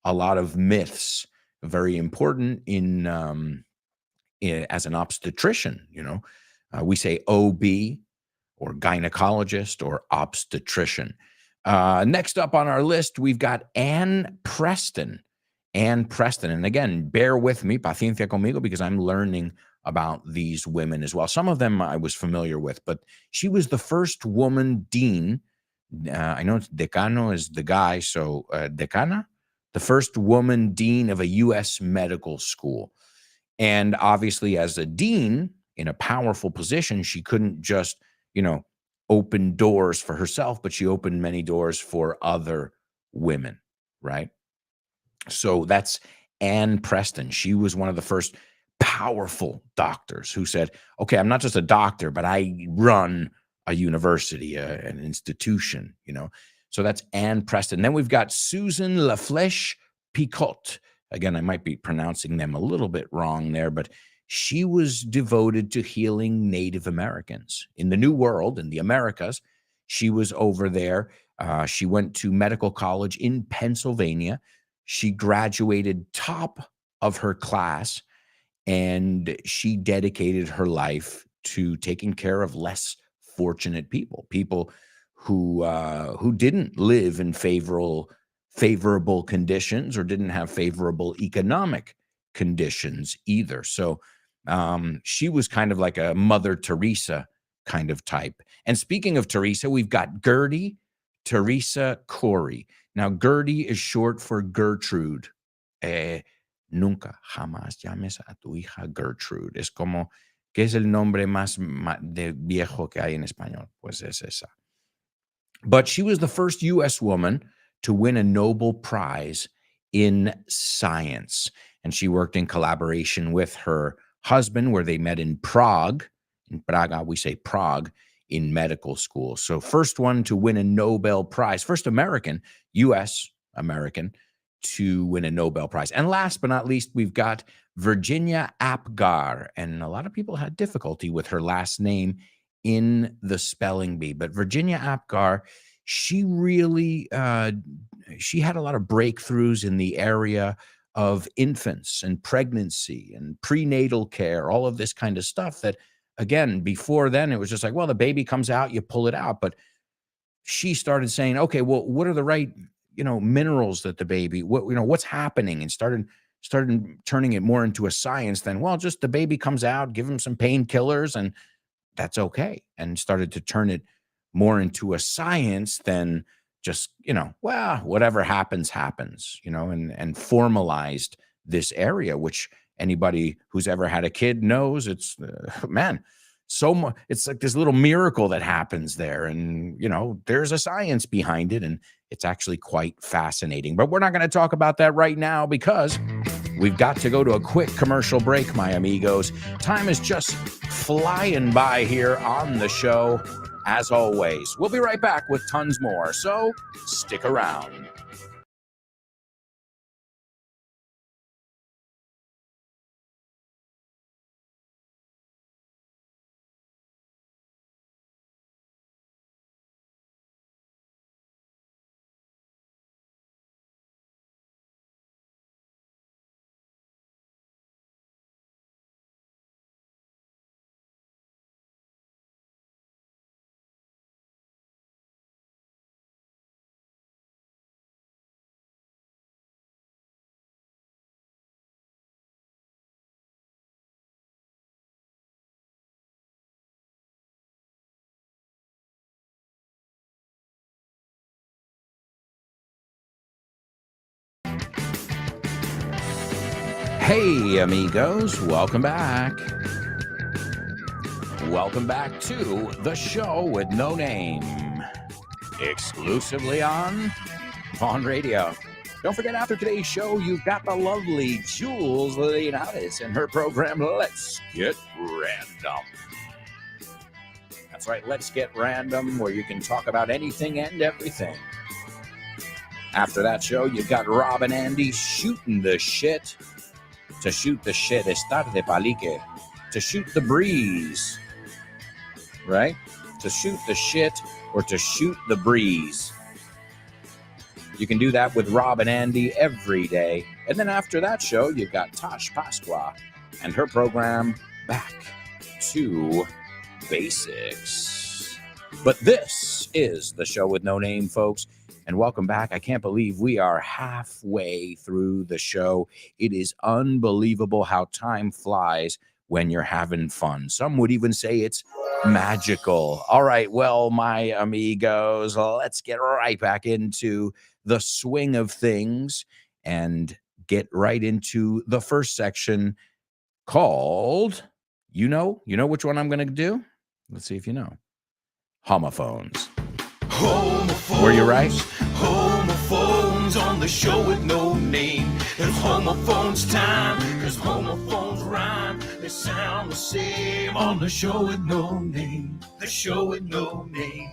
a lot of myths, very important as an obstetrician. We say OB, or gynecologist or obstetrician. Next up on our list, we've got Ann Preston. Ann Preston. And again, bear with me, paciencia conmigo, because I'm learning about these women as well. Some of them I was familiar with, but she was the first woman dean. I know decano is the guy, so decana, the first woman dean of a U.S. medical school. And obviously, as a dean in a powerful position, she couldn't just, open doors for herself, but she opened many doors for other women, right? So that's Ann Preston. She was one of the first powerful doctors who said, okay, I'm not just a doctor, but I run a university, an institution, So that's Ann Preston. Then we've got Susan LaFlèche Picot. Again, I might be pronouncing them a little bit wrong there, but she was devoted to healing Native Americans. In the New World, in the Americas, she was over there. She went to medical college in Pennsylvania. She graduated top of her class, and she dedicated her life to taking care of less fortunate people who didn't live in favorable conditions or didn't have favorable economic conditions either. So she was kind of like a Mother Teresa kind of type. And speaking of Teresa, we've got Gertie Teresa Corey. Now, Gertie is short for Gertrude. Nunca, jamás llames a tu hija Gertrude. Es como, ¿qué es el nombre más de viejo que hay en español? Pues es esa. But she was the first U.S. woman to win a Nobel Prize in science. And she worked in collaboration with her husband, where they met in Prague. In Praga, we say Prague, in medical school. So first one to win a Nobel Prize, first American, U.S. American, to win a Nobel Prize. And last but not least, we've got Virginia Apgar. And a lot of people had difficulty with her last name in the spelling bee. But Virginia Apgar, she really, she had a lot of breakthroughs in the area of infants and pregnancy and prenatal care, all of this kind of stuff that, again, before then, it was just like, well, the baby comes out, you pull it out. But she started saying, okay, well, what are the right, minerals that the baby, what's happening, and started turning it more into a science than, well, just the baby comes out, give him some painkillers, and that's okay. And started to turn it more into a science than just, well, whatever happens, and formalized this area, which anybody who's ever had a kid knows it's, man, so much. It's like this little miracle that happens there. And, there's a science behind it. And it's actually quite fascinating. But we're not going to talk about that right now because we've got to go to a quick commercial break, my amigos. Time is just flying by here on the show. As always, we'll be right back with tons more. So stick around. Hey, amigos, welcome back. Welcome back to the show with no name, exclusively on Radio. Don't forget, after today's show, you've got the lovely Jules Leonidas and her program, Let's Get Random. That's right, Let's Get Random, where you can talk about anything and everything. After that show, you've got Rob and Andy shooting the shit. To shoot the shit, estar de palique. To shoot the breeze, right? To shoot the shit or to shoot the breeze. You can do that with Rob and Andy every day. And then after that show, you've got Tosh Pasqua and her program, Back to Basics. But this is the show with no name, folks. And welcome back. I can't believe we are halfway through the show. It is unbelievable how time flies when you're having fun. Some would even say it's magical. All right, well, my amigos, let's get right back into the swing of things and get right into the first section called, you know which one I'm going to do? Let's see if you know. Homophones. Were you right? Homophones on the show with no name. It's homophones time, cause homophones rhyme. They sound the same on the show with no name. The show with no name.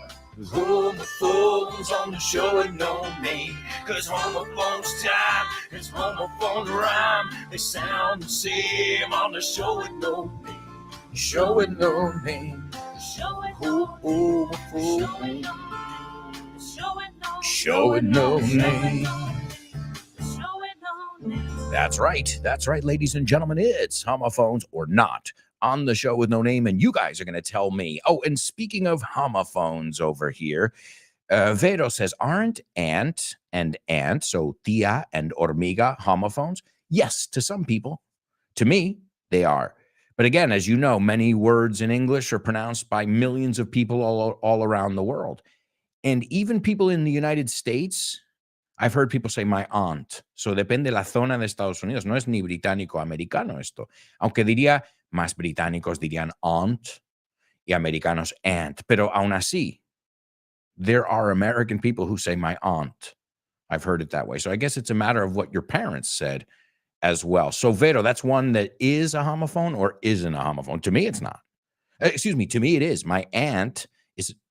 Homophones on the show with no name. Cause homophones time, cause homophones rhyme. They sound the same on the show with no name. Show with no name. Show with no name. That's right, ladies and gentlemen. It's homophones or not on the show with no name, and you guys are going to tell me. Oh, and speaking of homophones over here, Vero says, aren't aunt and aunt, so tía and hormiga, homophones? Yes, to some people. To me, they are. But again, as you know, many words in English are pronounced by millions of people all around the world. And even people in the United States, I've heard people say my aunt. So depende de la zona de Estados Unidos. No es ni británico americano esto. Aunque diría, más británicos dirían aunt y americanos aunt. Pero aún así, there are American people who say my aunt. I've heard it that way. So I guess it's a matter of what your parents said as well. So Vero, that's one that is a homophone or isn't a homophone. To me, it's not. Excuse me. To me, it is. My aunt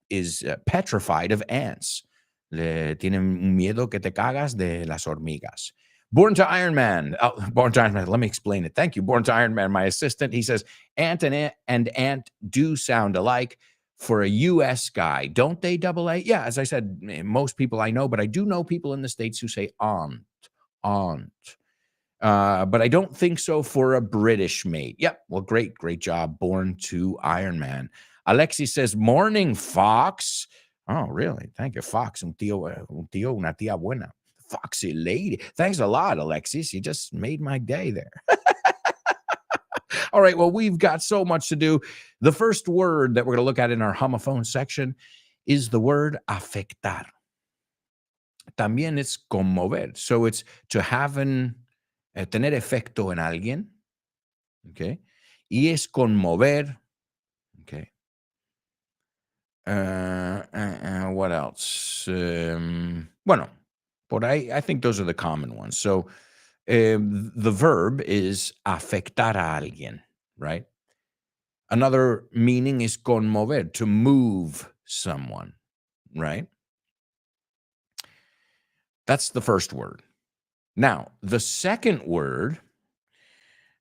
is petrified of ants. Le tienen miedo que te cagas de las hormigas. Born to Iron Man. Oh, Born to Iron Man. Let me explain it. Thank you. Born to Iron Man, my assistant. He says, aunt and aunt do sound alike for a U.S. guy. Don't they, double A? Yeah, as I said, most people I know, but I do know people in the States who say aunt. But I don't think so for a British mate. Yep. Well, great job. Born to Iron Man. Alexi says, morning, Fox. Oh, really? Thank you, Fox. Un tío, una tía buena. Foxy lady. Thanks a lot, Alexis. You just made my day there. All right. Well, we've got so much to do. The first word that we're going to look at in our homophone section is the word afectar. También it's conmover. So it's to have tener efecto en alguien. Okay. Y es conmover. Okay. What else? Bueno, but I think those are the common ones. So the verb is afectar a alguien, right? Another meaning is conmover, to move someone, right? That's the first word. Now, the second word,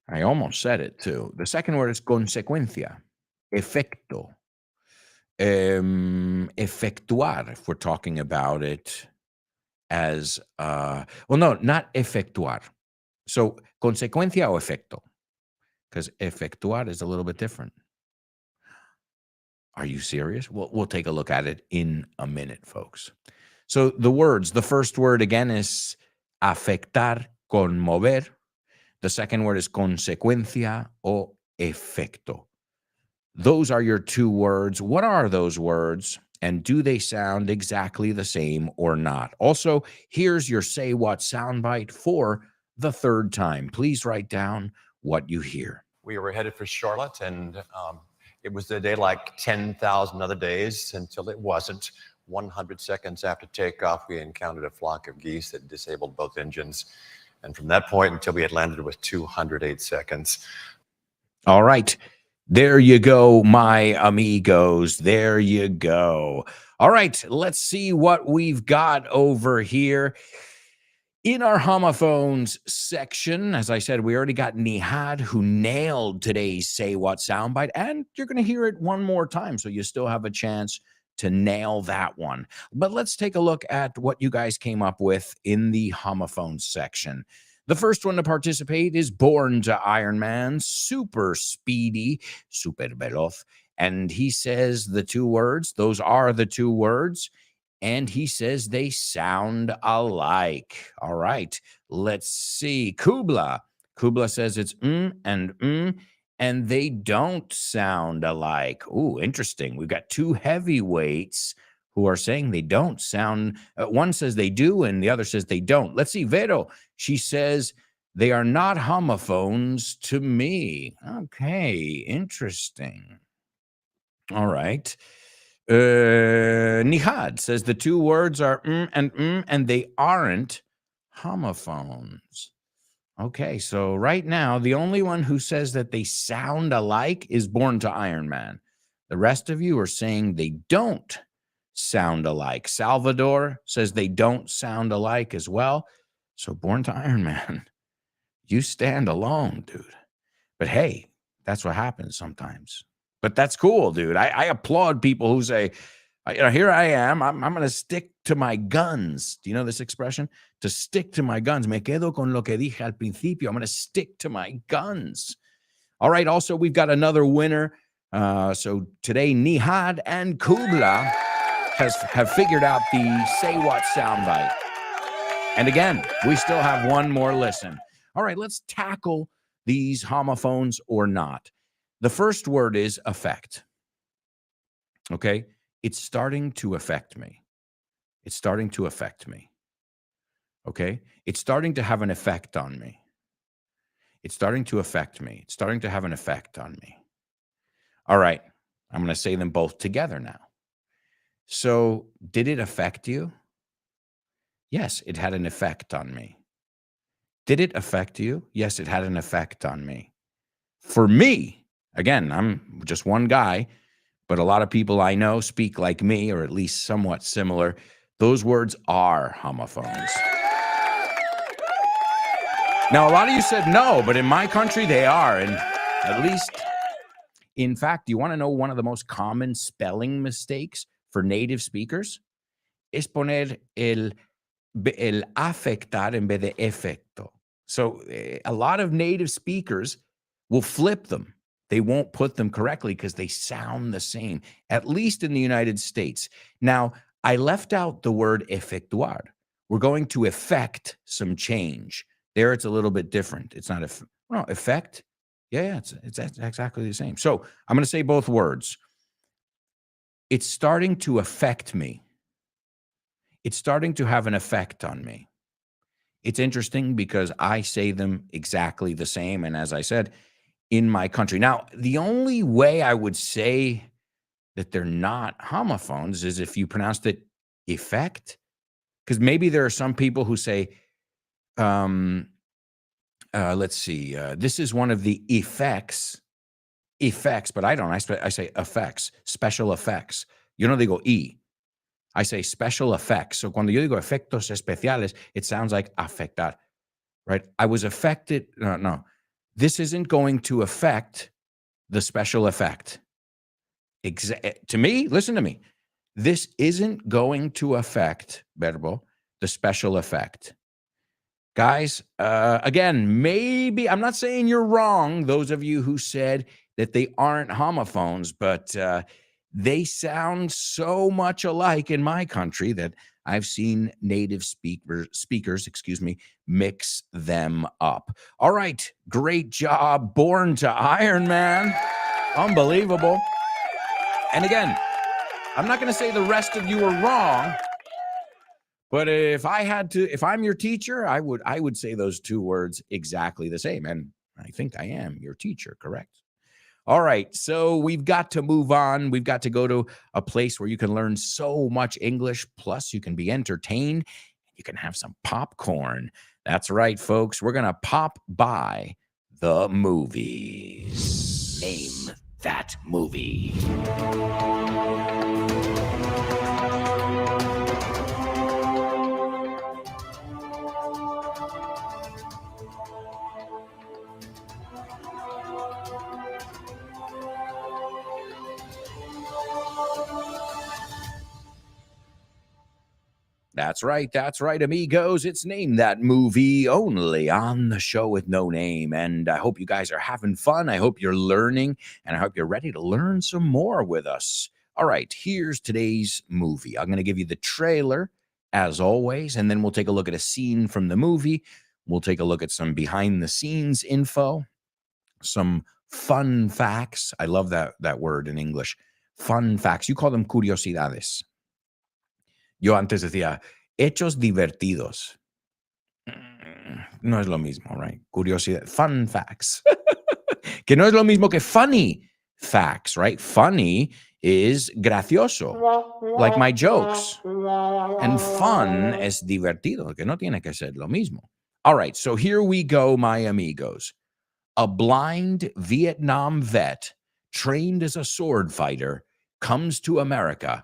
I almost said it too. The second word is consecuencia, efecto. Efectuar, if we're talking about it as, well, no, not efectuar. So, consecuencia o efecto, because efectuar is a little bit different. Are you serious? We'll take a look at it in a minute, folks. So the words, the first word again is afectar, conmover. The second word is consecuencia o efecto. Those are your two words. What are those words? And do they sound exactly the same or not? Also, here's your Say What soundbite for the third time. Please write down what you hear. We were headed for Charlotte, and it was a day like 10,000 other days until it wasn't. 100 seconds after takeoff, we encountered a flock of geese that disabled both engines. And from that point until we had landed, it was 208 seconds. All right. There you go, my amigos. There you go. All right. Let's see what we've got over here. In our homophones section, as I said, we already got Nihad, who nailed today's Say What soundbite, and you're going to hear it one more time, so you still have a chance to nail that one. But let's take a look at what you guys came up with in the homophones section. The first one to participate is Born to Iron Man, super speedy, super veloz. And he says the two words, those are the two words. And he says they sound alike. All right, let's see. Kubla. Kubla says it's and they don't sound alike. Ooh, interesting. We've got two heavyweights who are saying they don't sound. One says they do, and the other says they don't. Let's see. Vero, she says they are not homophones to me. Okay, interesting. All right. Nihad says the two words are and they aren't homophones. Okay, so right now, the only one who says that they sound alike is Born to Iron Man. The rest of you are saying they don't sound alike. Salvador says they don't sound alike as well. So Born to Iron Man, you stand alone, dude. But hey, that's what happens sometimes. But that's cool, dude. I applaud people who say, here I am. I'm going to stick to my guns. Do you know this expression? To stick to my guns. Me quedo con lo que dije al principio. I'm going to stick to my guns. All right. Also, we've got another winner. So today, Nihad and Kubla have figured out the Say What soundbite. And again, we still have one more listen. All right, let's tackle these homophones or not. The first word is affect. Okay? It's starting to affect me. It's starting to affect me. Okay? It's starting to have an effect on me. It's starting to affect me. It's starting to have an effect on me. All right. I'm going to say them both together now. So, did it affect you? Yes, it had an effect on me. Did it affect you? Yes, it had an effect on me. For me, again, I'm just one guy, but a lot of people I know speak like me, or at least somewhat similar. Those words are homophones. Now, a lot of you said no, but in my country, they are. And at least, in fact, you want to know one of the most common spelling mistakes for native speakers? Es poner el afectar en vez de efecto. So a lot of native speakers will flip them. They won't put them correctly because they sound the same, at least in the United States. Now, I left out the word efectuar. We're going to effect some change. There, it's a little bit different. It's not effect. Yeah, it's exactly the same. So I'm going to say both words. It's starting to affect me. It's starting to have an effect on me. It's interesting because I say them exactly the same. And as I said, in my country. Now, the only way I would say that they're not homophones is if you pronounced it effect. Because maybe there are some people who say, let's see, this is one of the effects, but I don't. I say effects, special effects. Yo no digo y. I say special effects. So cuando yo digo efectos especiales, it sounds like afectar, right? I was affected. No. This isn't going to affect the special effect. To me, listen to me. This isn't going to affect, Verbo, the special effect. Guys, again, maybe, I'm not saying you're wrong, those of you who said that they aren't homophones, but they sound so much alike in my country that I've seen native speakers, mix them up. All right, great job, Born to Iron Man. Unbelievable. And again, I'm not going to say the rest of you are wrong, but if I'm your teacher, I would say those two words exactly the same. And I think I am your teacher, correct? All right, so we've got to move on. We've got to go to a place where you can learn so much English, plus you can be entertained. You can have some popcorn. That's right, folks. We're going to pop by the movies. Name that movie. That's right, amigos. It's Name That Movie, only on the Show with No Name. And I hope you guys are having fun. I hope you're learning, and I hope you're ready to learn some more with us. All right, here's today's movie. I'm going to give you the trailer, as always, and then we'll take a look at a scene from the movie. We'll take a look at some behind-the-scenes info, some fun facts. I love that word in English. Fun facts. You call them curiosidades. Yo antes decía, hechos divertidos. No es lo mismo, right? Curiosidad, fun facts. Que no es lo mismo que funny facts, right? Funny is gracioso, like my jokes. And fun es divertido, que no tiene que ser lo mismo. All right, so here we go, my amigos. A blind Vietnam vet trained as a sword fighter comes to America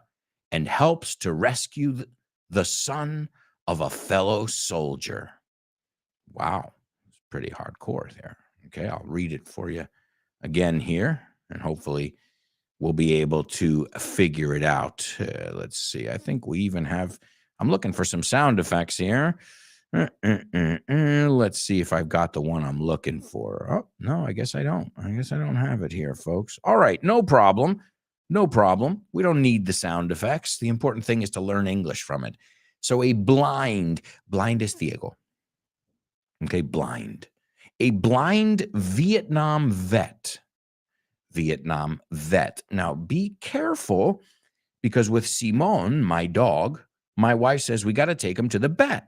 and helps to rescue the son of a fellow soldier. Wow, it's pretty hardcore there. Okay, I'll read it for you again here, and hopefully we'll be able to figure it out. Let's see. I think we even have, I'm looking for some sound effects here. Let's see if I've got the one I'm looking for. Oh, no, I guess I don't. I guess I don't have it here, folks. All right, no problem. No problem. We don't need the sound effects. The important thing is to learn English from it. So a blind is ciego. Okay, blind. A blind Vietnam vet. Now, be careful, because with Simon, my dog, my wife says we got to take him to the vet.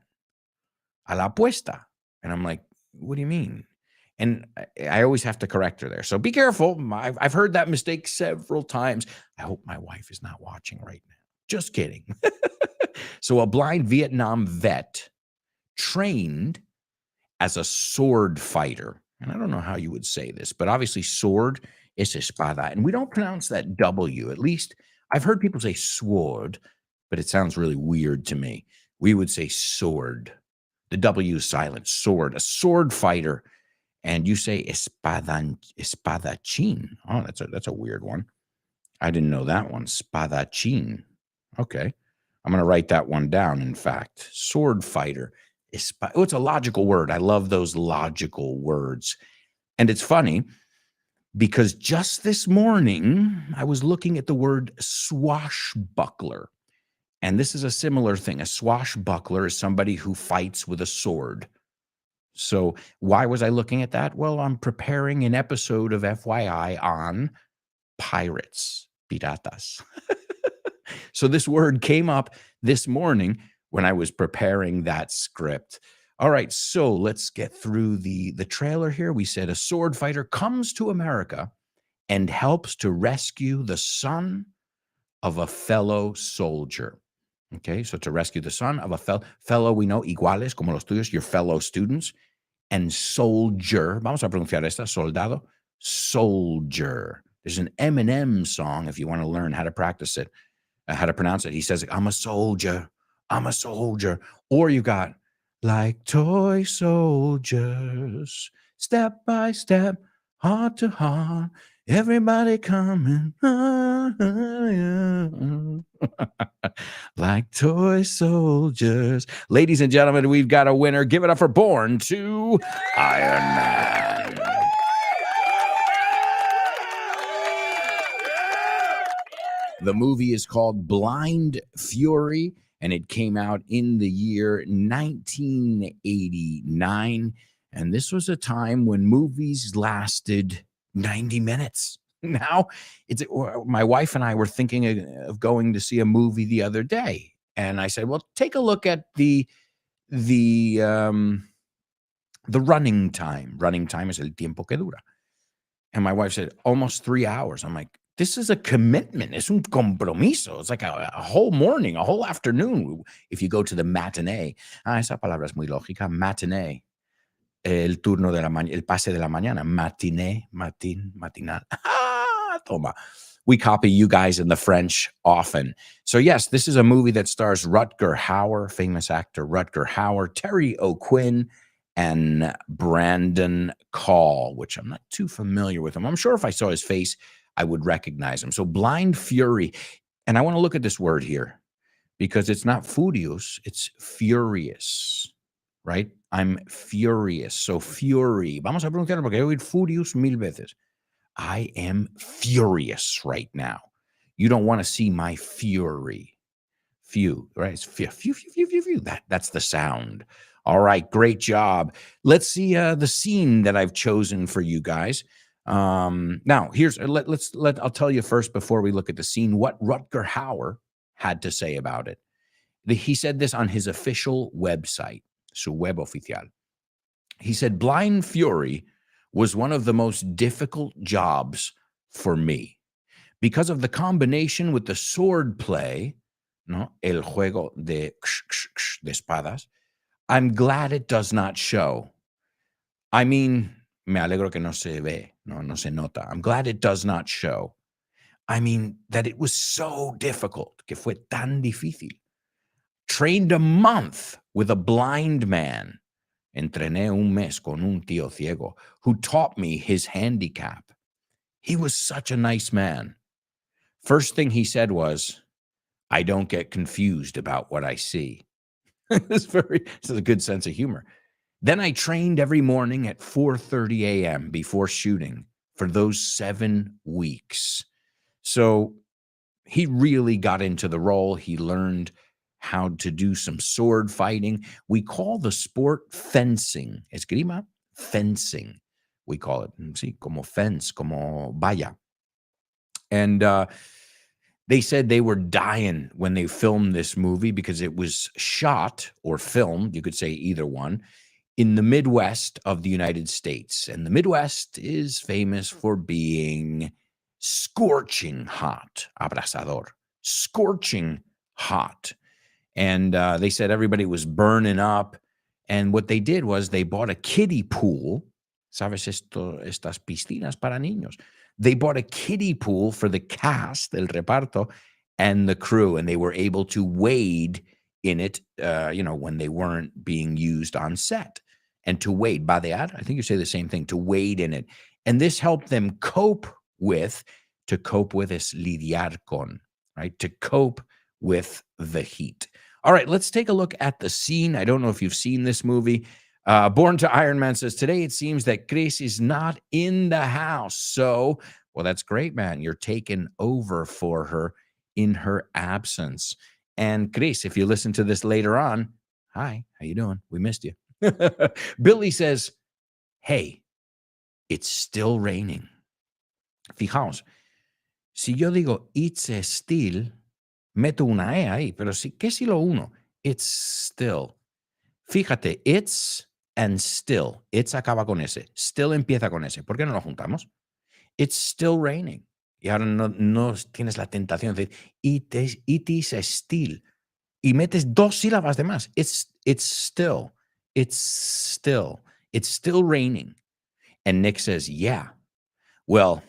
A la apuesta. And I'm like, what do you mean? And I always have to correct her there. So be careful. I've heard that mistake several times. I hope my wife is not watching right now. Just kidding. So a blind Vietnam vet trained as a sword fighter. And I don't know how you would say this, but obviously sword is espada. And we don't pronounce that W. At least I've heard people say sword, but it sounds really weird to me. We would say sword. The W is silent. Sword. A sword fighter. And you say espadachín. Oh, that's a weird one. I didn't know that one. Espadachín. Okay. I'm going to write that one down, in fact. Sword fighter. Oh, it's a logical word. I love those logical words. And it's funny because just this morning, I was looking at the word swashbuckler. And this is a similar thing. A swashbuckler is somebody who fights with a sword. So why was I looking at that? Well, I'm preparing an episode of FYI on pirates, piratas. So this word came up this morning when I was preparing that script. All right, so let's get through the trailer here. We said a sword fighter comes to America and helps to rescue the son of a fellow soldier. Okay, so to rescue the son of a fellow, we know, iguales, como los tuyos, your fellow students, and soldier. Vamos a pronunciar esta, soldado, soldier. There's an Eminem song, if you want to learn how to practice it, how to pronounce it. He says, I'm a soldier. Or you got, like toy soldiers, step by step, heart to heart, everybody coming. Like toy soldiers. Ladies and gentlemen, we've got a winner. Give it up for Born to Iron Man. The movie is called Blind Fury, and it came out in the year 1989. And this was a time when movies lasted 90 minutes. Now, my wife and I were thinking of going to see a movie the other day. And I said, well, take a look at the running time. Running time is el tiempo que dura. And my wife said, almost 3 hours. I'm like, this is a commitment. Es un compromiso. It's like a whole morning, a whole afternoon. If you go to the matinee. Esa palabra es muy lógica. Matinee. El turno de la mañana, el pase de la mañana. Matinee, matinal. Toma. We copy you guys in the French often. So yes, this is a movie that stars Rutger Hauer, famous actor Rutger Hauer, Terry O'Quinn, and Brandon Call, which I'm not too familiar with him. I'm sure if I saw his face, I would recognize him. So Blind Fury. And I want to look at this word here. because it's not furious, it's furious, right? I'm furious. So fury. Vamos a pronunciarlo porque he oído furious 1000 veces. I am furious right now. You don't want to see my fury. Few, right? It's few, few, few, few, few, few. That's the sound. All right, great job. Let's see the scene that I've chosen for you guys. Now, here's I'll tell you first before we look at the scene what Rutger Hauer had to say about it. He said this on his official website, su web oficial. He said, Blind Fury was one of the most difficult jobs for me because of the combination with the sword play, ¿no? El juego de espadas. I'm glad it does not show. I mean, me alegro que no se ve, no se nota. I'm glad it does not show. I mean, that it was so difficult, que fue tan difícil. Trained a month with a blind man. Entrené un mes con un tío ciego who taught me his handicap. He was such a nice man. First thing he said was, I don't get confused about what I see. This is a good sense of humor. Then I trained every morning at 4:30 a.m. before shooting for those 7 weeks. So he really got into the role. He learned how to do some sword fighting. We call the sport fencing. Esgrima, fencing. We call it, sí, como fence, como valla. And they said they were dying when they filmed this movie because it was shot or filmed, you could say either one, in the Midwest of the United States. And the Midwest is famous for being scorching hot, abrasador, scorching hot. And they said everybody was burning up. And what they did was they bought a kiddie pool. ¿Sabes estas piscinas para niños? They bought a kiddie pool for the cast, el reparto, and the crew, and they were able to wade in it, when they weren't being used on set. And to wade, badear, I think you say the same thing, to wade in it. And this helped them cope with es lidiar con, right? To cope with the heat. All right, let's take a look at the scene. I don't know if you've seen this movie. Born to Iron Man says, today it seems that Chris is not in the house. So, well, that's great, man. You're taking over for her in her absence. And Chris, if you listen to this later on, hi, how you doing? We missed you. Billy says, hey, it's still raining. Fijaos, si yo digo, it's still, meto una E ahí, pero ¿qué si lo uno? It's still. Fíjate, it's and still. It's acaba con ese. Still empieza con ese. ¿Por qué no lo juntamos? It's still raining. Y ahora no tienes la tentación de decir, it is still. Y metes 2 sílabas de más. It's still. It's still. It's still raining. And Nick says, yeah. Well,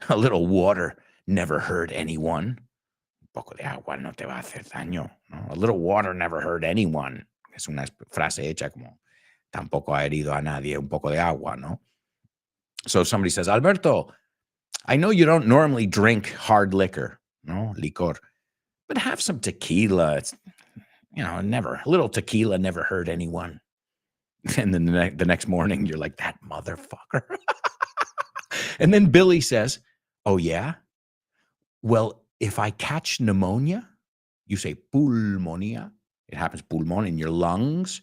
a little water never hurt anyone. Un poco de agua no te va a hacer daño. ¿No? A little water never hurt anyone. Es una frase hecha como tampoco ha herido a nadie un poco de agua, ¿no? So somebody says, Alberto, I know you don't normally drink hard liquor, no, licor, but have some tequila. It's, a little tequila never hurt anyone. And then the next morning, you're like, that motherfucker. And then Billy says, oh, yeah? Well, if I catch pneumonia, you say pulmonia. It happens pulmon in your lungs.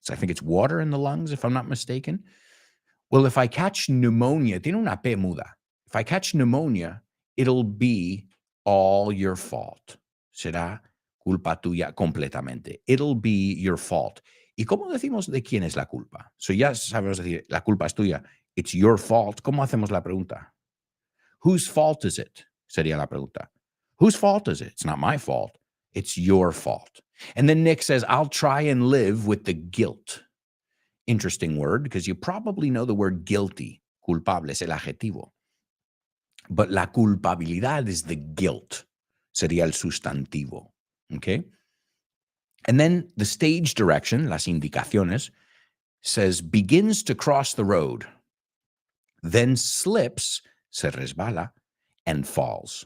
So I think it's water in the lungs, if I'm not mistaken. Well, if I catch pneumonia, tiene una P muda. If I catch pneumonia, it'll be all your fault. Será culpa tuya completamente. It'll be your fault. ¿Y cómo decimos de quién es la culpa? So ya sabemos decir, la culpa es tuya. It's your fault. ¿Cómo hacemos la pregunta? Whose fault is it? Sería la pregunta. Whose fault is it? It's not my fault. It's your fault. And then Nick says, I'll try and live with the guilt. Interesting word, because you probably know the word guilty. Culpable es el adjetivo. But la culpabilidad is the guilt. Sería el sustantivo. Okay? And then the stage direction, las indicaciones, says begins to cross the road, then slips, se resbala, and falls.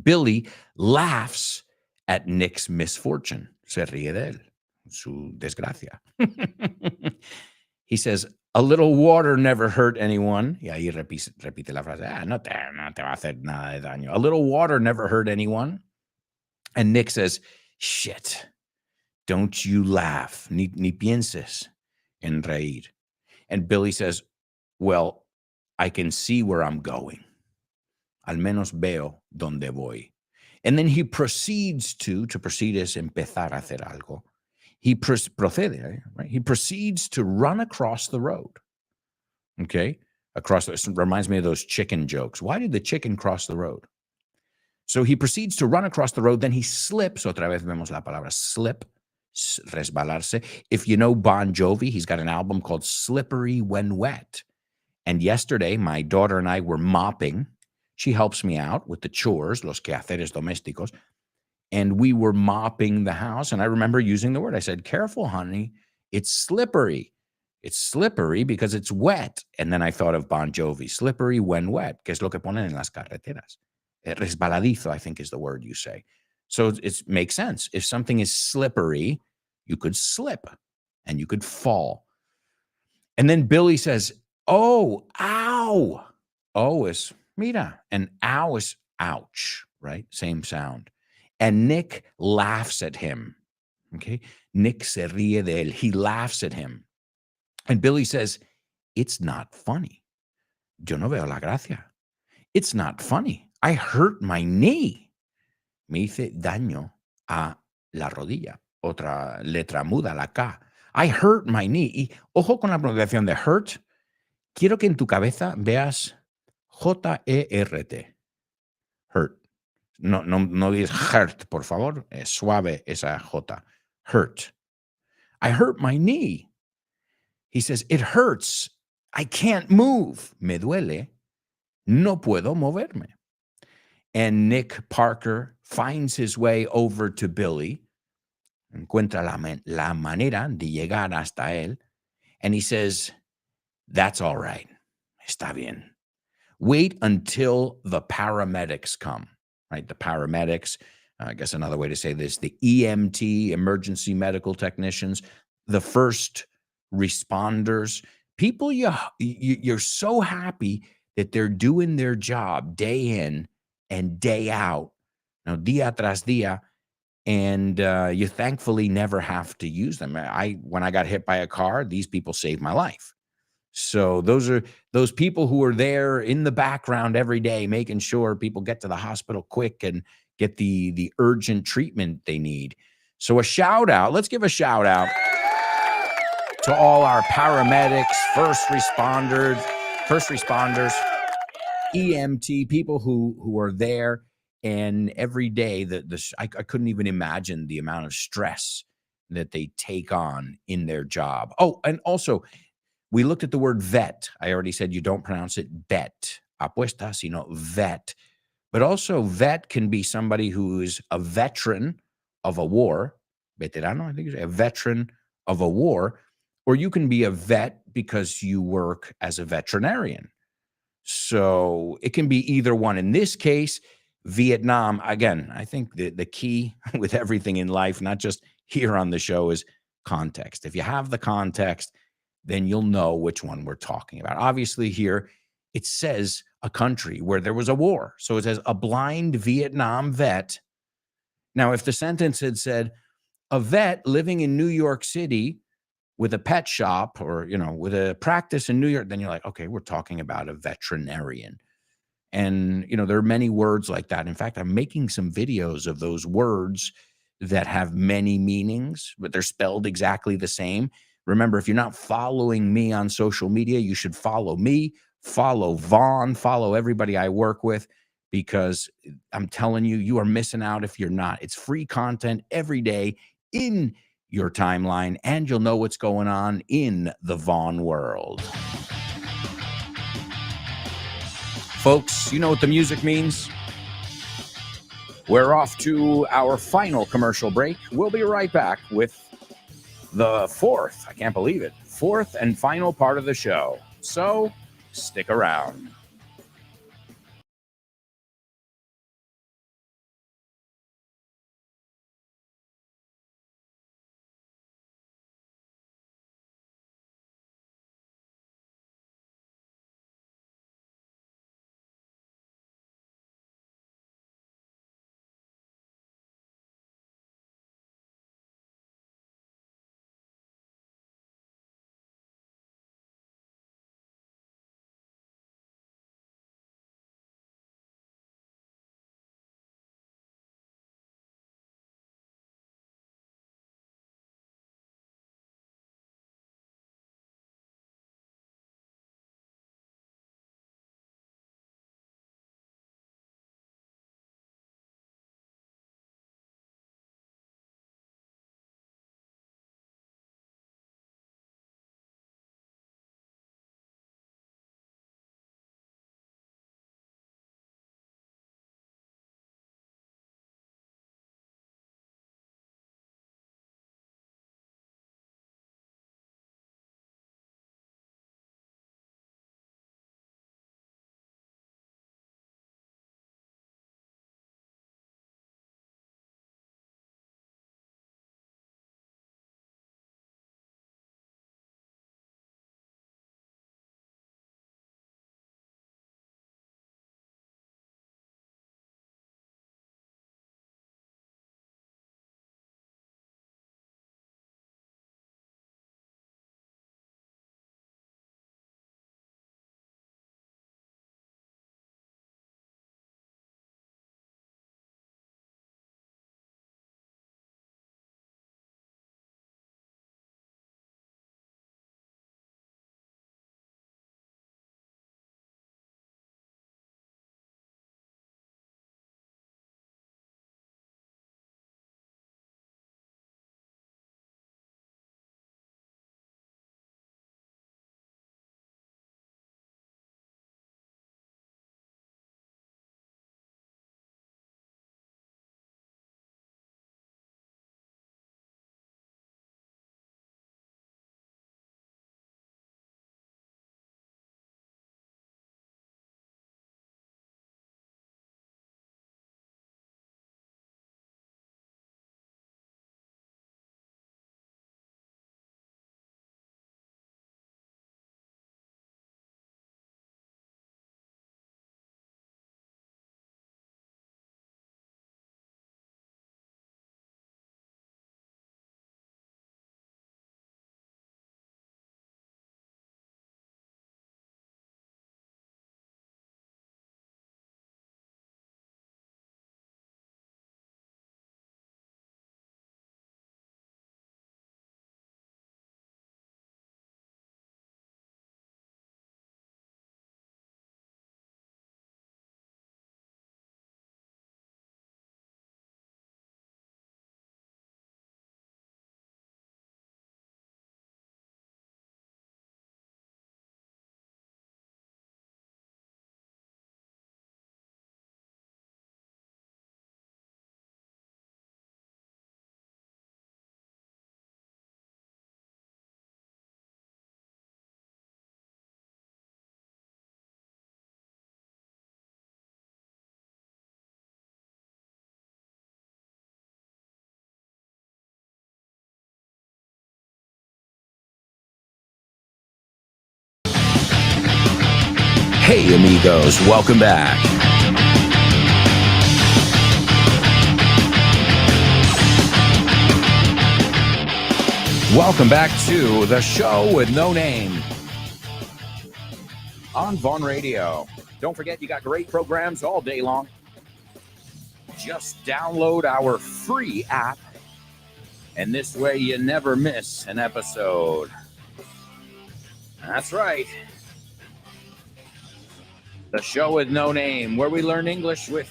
Billy laughs at Nick's misfortune. Se ríe de él, su desgracia. He says, a little water never hurt anyone. Y ahí repite la frase, no te va a hacer nada de daño. A little water never hurt anyone. And Nick says, shit, don't you laugh, ni pienses en reír. And Billy says, well, I can see where I'm going. Al menos veo donde voy. And then he proceeds to proceed es empezar a hacer algo. He procede, right? He proceeds to run across the road. Okay? It reminds me of those chicken jokes. Why did the chicken cross the road? So he proceeds to run across the road. Then he slips. Otra vez vemos la palabra slip, resbalarse. If you know Bon Jovi, he's got an album called Slippery When Wet. And yesterday, my daughter and I were mopping. She helps me out with the chores, los quehaceres domésticos. And we were mopping the house. And I remember using the word. I said, careful, honey. It's slippery. It's slippery because it's wet. And then I thought of Bon Jovi, slippery when wet, que es lo que ponen en las carreteras. Resbaladizo, I think is the word you say. So it makes sense. If something is slippery, you could slip and you could fall. And then Billy says, oh, ow. Oh is, mira. And ow is ouch, right? Same sound. And Nick laughs at him. Okay? Nick se ríe de él. He laughs at him. And Billy says, it's not funny. Yo no veo la gracia. It's not funny. I hurt my knee. Me hice daño a la rodilla. Otra letra muda, la K. I hurt my knee. Y ojo con la pronunciación de hurt. Quiero que en tu cabeza veas J-E-R-T. Hurt. No digas hurt, por favor. Es suave esa J. Hurt. I hurt my knee. He says, it hurts. I can't move. Me duele. No puedo moverme. And Nick Parker finds his way over to Billy. Encuentra la manera de llegar hasta él. And he says, that's all right. Está bien. Wait until the paramedics come. Right? The paramedics, I guess another way to say this, the EMT, emergency medical technicians, the first responders, people you're so happy that they're doing their job day in and day out, now día tras día, and you thankfully never have to use them. When I got hit by a car, these people saved my life. So those are those people who are there in the background every day, making sure people get to the hospital quick and get the urgent treatment they need. So a shout out, let's give a shout out to all our paramedics, first responders, EMT, people who are there. And every day I couldn't even imagine the amount of stress that they take on in their job. Oh, and also we looked at the word vet. I already said you don't pronounce it bet, apuesta, sino vet. But also vet can be somebody who is a veteran of a war, veterano, I think it's a veteran of a war, or you can be a vet because you work as a veterinarian. So it can be either one. In this case, Vietnam, again, I think the key with everything in life, not just here on the show, is context. If you have the context, then you'll know which one we're talking about. Obviously here, it says a country where there was a war. So it says a blind Vietnam vet. Now, if the sentence had said a vet living in New York City with a pet shop or, with a practice in New York, then you're like, okay, we're talking about a veterinarian. And, there are many words like that. In fact, I'm making some videos of those words that have many meanings, but they're spelled exactly the same. Remember, if you're not following me on social media, you should follow me, follow Vaughn, follow everybody I work with, because I'm telling you, you are missing out if you're not. It's free content every day in your timeline, and you'll know what's going on in the Vaughn world. Folks, you know what the music means? We're off to our final commercial break. We'll be right back with the fourth and final part of the show. So stick around. Hey, amigos, welcome back. Welcome back to the show with no name on Vaughn Radio. Don't forget, you got great programs all day long. Just download our free app, and this way you never miss an episode. That's right. The show with no name, where we learn English with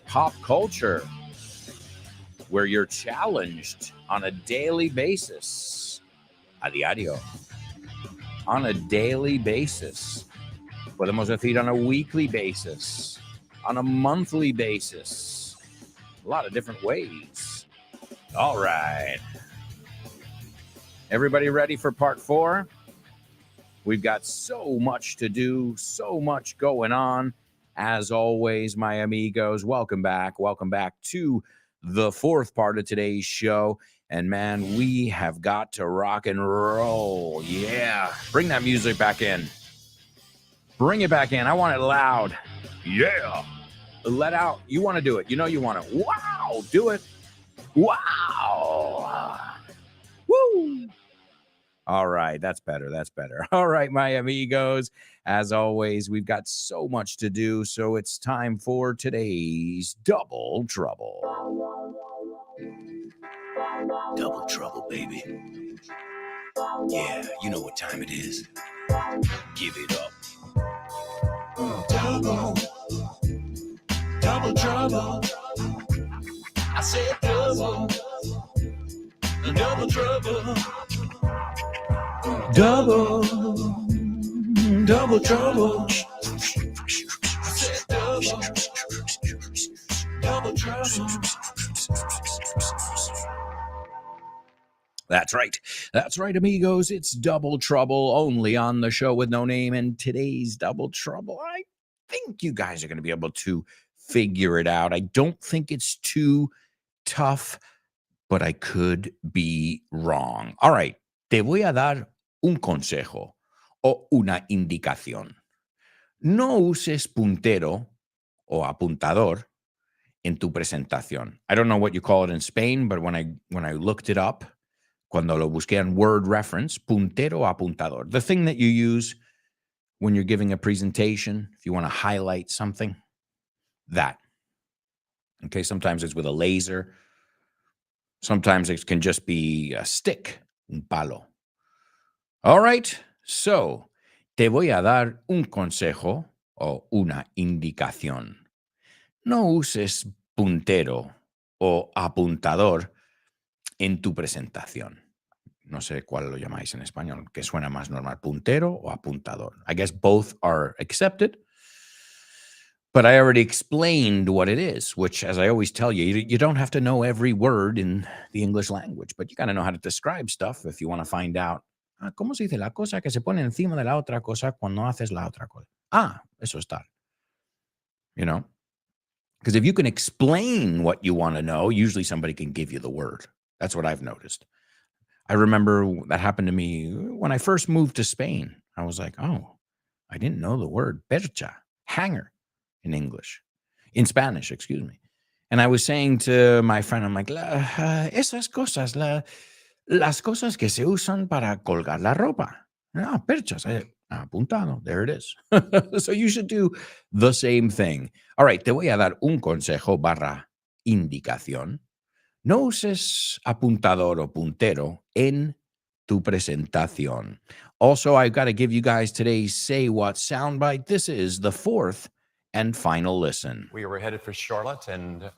pop culture, where you're challenged on a daily basis. A diario. On a daily basis. Podemos decir on a weekly basis. On a monthly basis. A lot of different ways. All right. Everybody ready for part 4? We've got so much to do, so much going on. As always, my amigos, welcome back. Welcome back to the 4th part of today's show. And man, we have got to rock and roll. Yeah. Bring that music back in. Bring it back in. I want it loud. Yeah. Let out. You want to do it. You know you want it. Wow. Do it. Wow. Woo. All right, that's better. That's better. All right, my amigos. As always, we've got so much to do, so it's time for today's Double Trouble. Double trouble, baby. Yeah, you know what time it is. Give it up. Double. Double trouble. I said double. Double trouble. Double trouble. I said double trouble. That's right. That's right, amigos. It's Double Trouble, only on the show with no name. And today's Double Trouble, I think you guys are going to be able to figure it out. I don't think it's too tough, but I could be wrong. All right. Te voy a dar un consejo o una indicación. No uses puntero o apuntador en tu presentación. I don't know what you call it in Spain, but when I looked it up, cuando lo busqué en word reference, puntero o apuntador, the thing that you use when you're giving a presentation, if you want to highlight something, that. Okay, sometimes it's with a laser. Sometimes it can just be a stick, un palo. All right, so te voy a dar un consejo o una indicación. No uses puntero o apuntador en tu presentación. No sé cuál lo llamáis en español, que suena más normal, puntero o apuntador. I guess both are accepted, but I already explained what it is, which, as I always tell you, you don't have to know every word in the English language, but you got to know how to describe stuff if you want to find out. ¿Cómo se dice la cosa que se pone encima de la otra cosa cuando haces la otra cosa? Eso es tal. You know? Because if you can explain what you want to know, usually somebody can give you the word. That's what I've noticed. I remember that happened to me when I first moved to Spain. I was like, oh, I didn't know the word percha, hanger in English, in Spanish, excuse me. And I was saying to my friend, I'm like, esas cosas, las cosas que se usan para colgar la ropa. Perchas. Apuntado. There it is. So you should do the same thing. All right, te voy a dar un consejo / indicación. No uses apuntador o puntero en tu presentación. Also, I've got to give you guys today's Say What soundbite. This is the 4th and final listen. We were headed for Charlotte, and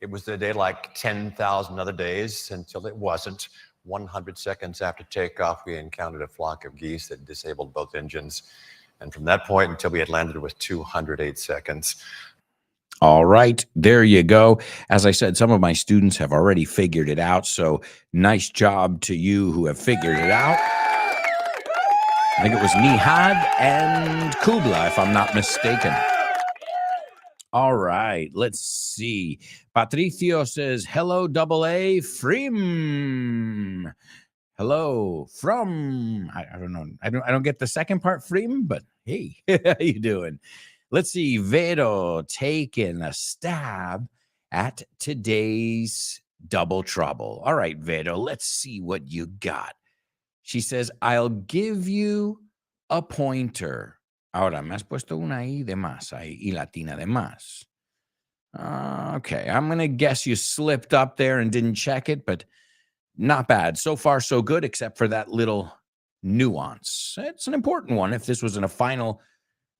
it was the day like 10,000 other days until it wasn't. 100 seconds after takeoff, we encountered a flock of geese that disabled both engines. And from that point until we had landed was 208 seconds. All right, there you go. As I said, some of my students have already figured it out, so nice job to you who have figured it out. I think it was Nihad and Kubla, if I'm not mistaken. All right, let's see. Patricio says, hello, AA, Frim. Hello from, I don't know. I don't get the second part, Freeman, but hey, how you doing? Let's see. Vero taking a stab at today's double trouble. All right, Vero, let's see what you got. She says, I'll give you a pointer. Ahora, me has puesto una I de más, y latina de más. Okay, I'm going to guess you slipped up there and didn't check it, but not bad. So far, so good, except for that little nuance. It's an important one. If this was in a final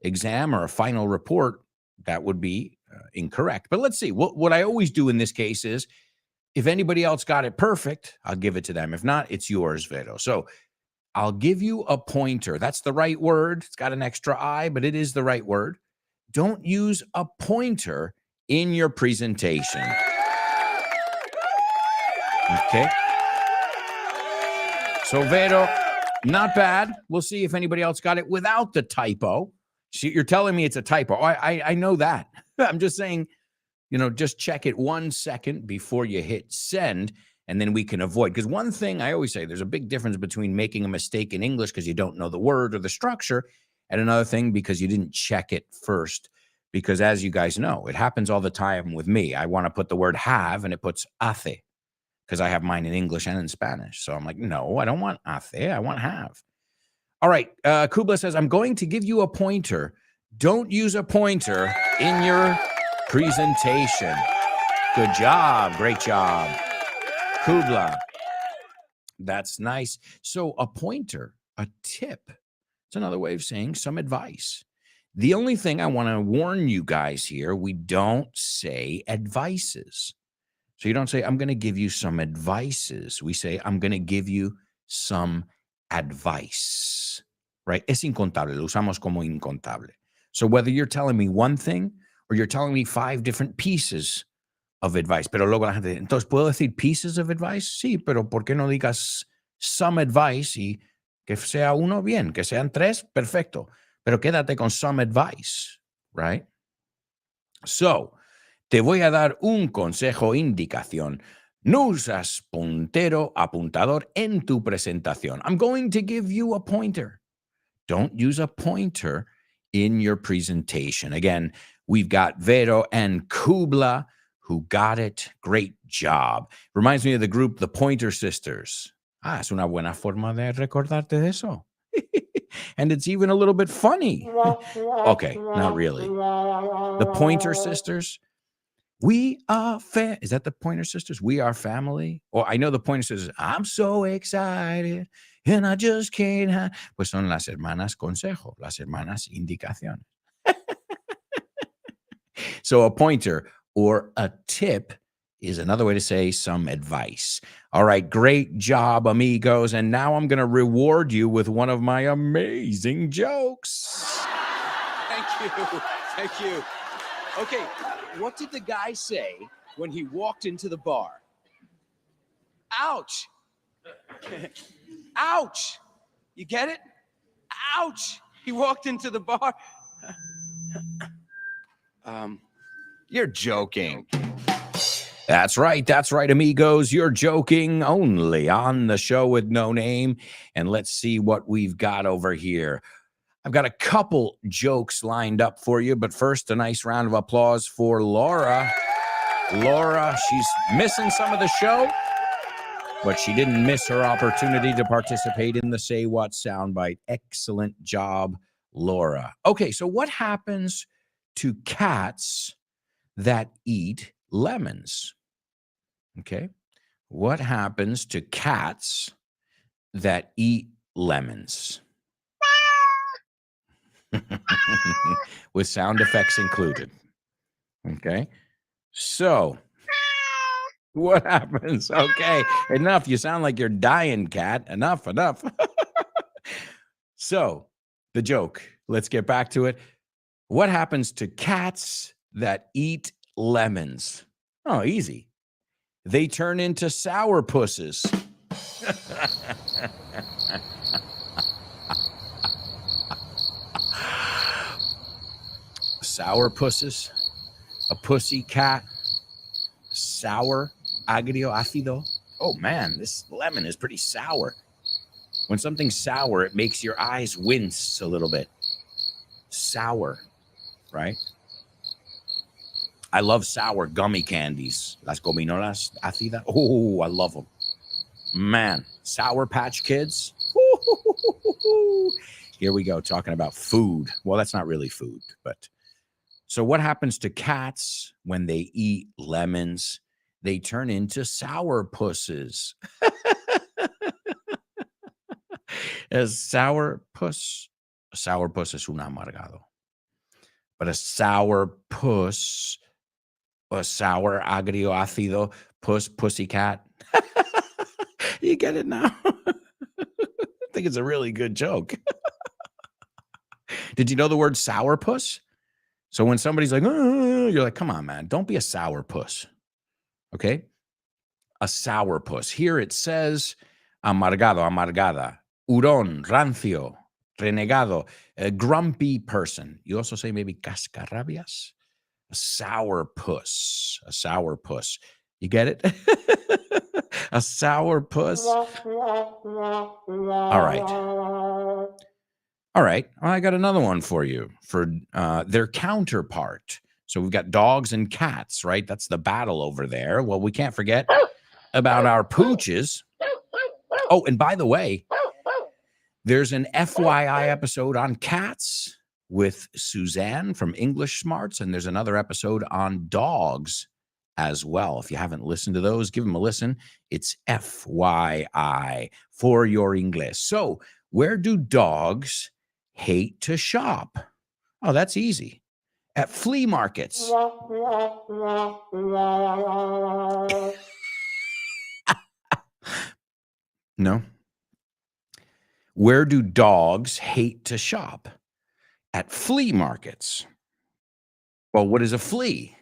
exam or a final report, that would be incorrect. But let's see. What I always do in this case is, if anybody else got it perfect, I'll give it to them. If not, it's yours, Vero. So I'll give you a pointer. That's the right word. It's got an extra I, but it is the right word. Don't use a pointer in your presentation. Okay. So, Vero, not bad. We'll see if anybody else got it without the typo. You're telling me it's a typo. I know that. I'm just saying, just check it 1 second before you hit send, and then we can avoid. Because one thing I always say, there's a big difference between making a mistake in English because you don't know the word or the structure, and another thing because you didn't check it first. Because as you guys know, it happens all the time with me. I want to put the word have, and it puts hace, because I have mine in English and in Spanish. So I'm like, no, I don't want hace. I want have. All right. Kubla says, I'm going to give you a pointer. Don't use a pointer in your presentation. Good job. Great job, Kubla. That's nice. So a pointer, a tip, it's another way of saying some advice. The only thing I want to warn you guys here, we don't say advices. So you don't say, I'm going to give you some advices. We say, I'm going to give you some advice, right? Es incontable. Lo usamos como incontable. So whether you're telling me one thing or you're telling me 5 different pieces of advice, pero luego la gente, entonces, ¿puedo decir pieces of advice? Sí, pero ¿por qué no digas some advice y que sea uno bien, que sean 3, perfecto, pero quédate con some advice, right? So, te voy a dar un consejo, indicación. No usas puntero, apuntador en tu presentación. I'm going to give you a pointer. Don't use a pointer in your presentation. Again, we've got Vero and Kubla who got it. Great job. Reminds me of the group The Pointer Sisters. Es una buena forma de recordarte de eso. And it's even a little bit funny. Okay, not really. The Pointer Sisters. We are is that the Pointer Sisters? We are family. Or I know the Pointer Sisters. I'm so excited and I just can't. Pues son las hermanas consejo, las hermanas indicación. So a pointer or a tip is another way to say some advice. All right, great job, amigos. And now I'm going to reward you with one of my amazing jokes. Thank you. Thank you. Okay, what did the guy say when he walked into the bar? Ouch. Ouch. You get it? Ouch. He walked into the bar. You're joking. That's right, amigos. You're joking only on the show with no name. And let's see what we've got over here. I've got a couple jokes lined up for you, but first, a nice round of applause for Laura. Laura, she's missing some of the show, but she didn't miss her opportunity to participate in the Say What soundbite. Excellent job, Laura. Okay, so what happens to cats that eat lemons? Okay, what happens to cats that eat lemons? With sound effects included. Okay, so what happens? Okay, enough. You sound like you're dying, cat. Enough. So the joke, let's get back to it. What happens to cats that eat lemons? Oh, easy. They turn into sourpusses. Sourpusses, a pussy cat, sour, agrio, ácido. Oh man, this lemon is pretty sour. When something's sour, it makes your eyes wince a little bit. Sour, right? I love sour gummy candies. Las gominolas ácidas. Oh, I love them. Man, Sour Patch Kids. Here we go, talking about food. Well, that's not really food, but so what happens to cats when they eat lemons? They turn into sour pusses. A sour puss es un amargado. But a sour puss, a sour agrio ácido, pussycat. You get it now? I think it's a really good joke. Did you know the word sourpuss? So when somebody's like, oh, you're like, come on, man, don't be a sourpuss. Okay? A sourpuss. Here it says amargado, amargada, hurón, rancio, renegado, a grumpy person. You also say maybe cascarrabias. A sourpuss. A sourpuss. You get it? A sourpuss. All right. All right. Well, I got another one for you for their counterpart. So we've got dogs and cats, right? That's the battle over there. Well, we can't forget about our pooches. Oh, and by the way, there's an FYI episode on cats with Suzanne from English Smarts, and there's another episode on dogs as well. If you haven't listened to those, give them a listen. It's FYI for your English. So where do dogs hate to shop? Oh, that's easy. At flea markets. No. Where do dogs hate to shop? At flea markets. Well, what is a flea?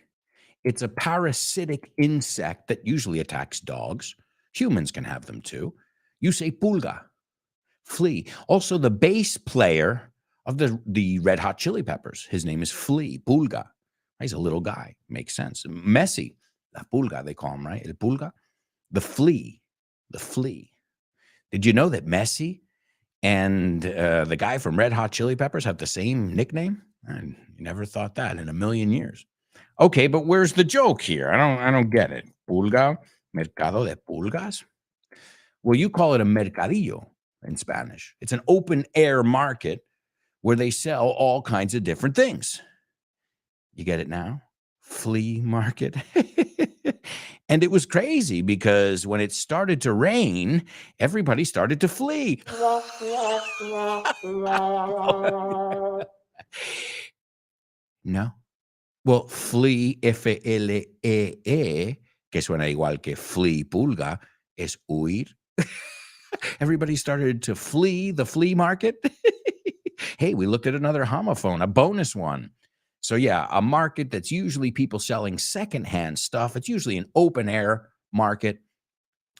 It's a parasitic insect that usually attacks dogs. Humans can have them too. You say pulga, flea. Also, the bass player of the Red Hot Chili Peppers, his name is Flea, Pulga. He's a little guy. Makes sense. Messi, la pulga, they call him, right? El pulga. The flea. The flea. Did you know that Messi and the guy from Red Hot Chili Peppers have the same nickname? I never thought that in a million years. Okay, but where's the joke here? I don't get it. Pulga, mercado de pulgas. Well, you call it a mercadillo in Spanish. It's an open air market where they sell all kinds of different things. You get it now? Flea market. And it was crazy because when it started to rain, everybody started to flee. No. Well, flea, F-L-E-E, que suena igual que flea pulga, es huir. Everybody started to flee the flea market. Hey, we looked at another homophone, a bonus one. So yeah, a market that's usually people selling secondhand stuff. It's usually an open air market.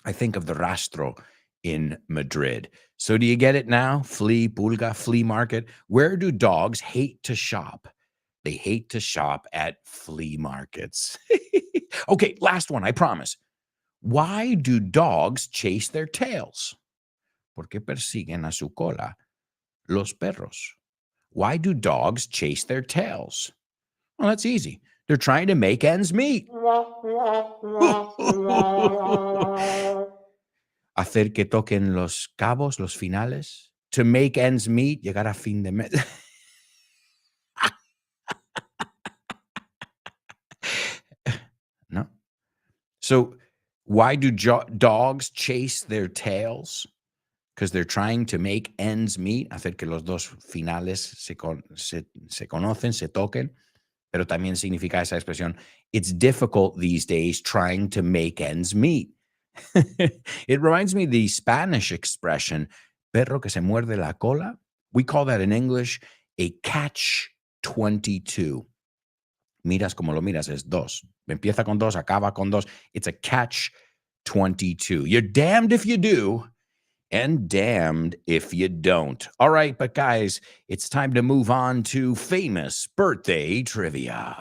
I think of the Rastro in Madrid. So do you get it now? Flea, pulga, flea market. Where do dogs hate to shop? They hate to shop at flea markets. Okay, last one, I promise. Why do dogs chase their tails? Porque persiguen a su cola los perros. Why do dogs chase their tails? Well, that's easy. They're trying to make ends meet. Hacer que toquen los cabos, los finales. To make ends meet, llegar a fin de mes. No. So why do dogs chase their tails? Because they're trying to make ends meet. Hacer que los dos finales se conocen, se toquen. Pero también significa esa expresión. It's difficult these days trying to make ends meet. It reminds me of the Spanish expression, perro que se muerde la cola. We call that in English a catch-22. Miras como lo miras, es dos. Empieza con dos, acaba con dos. It's a catch-22. You're damned if you do and damned if you don't. All right, but guys, it's time to move on to famous birthday trivia.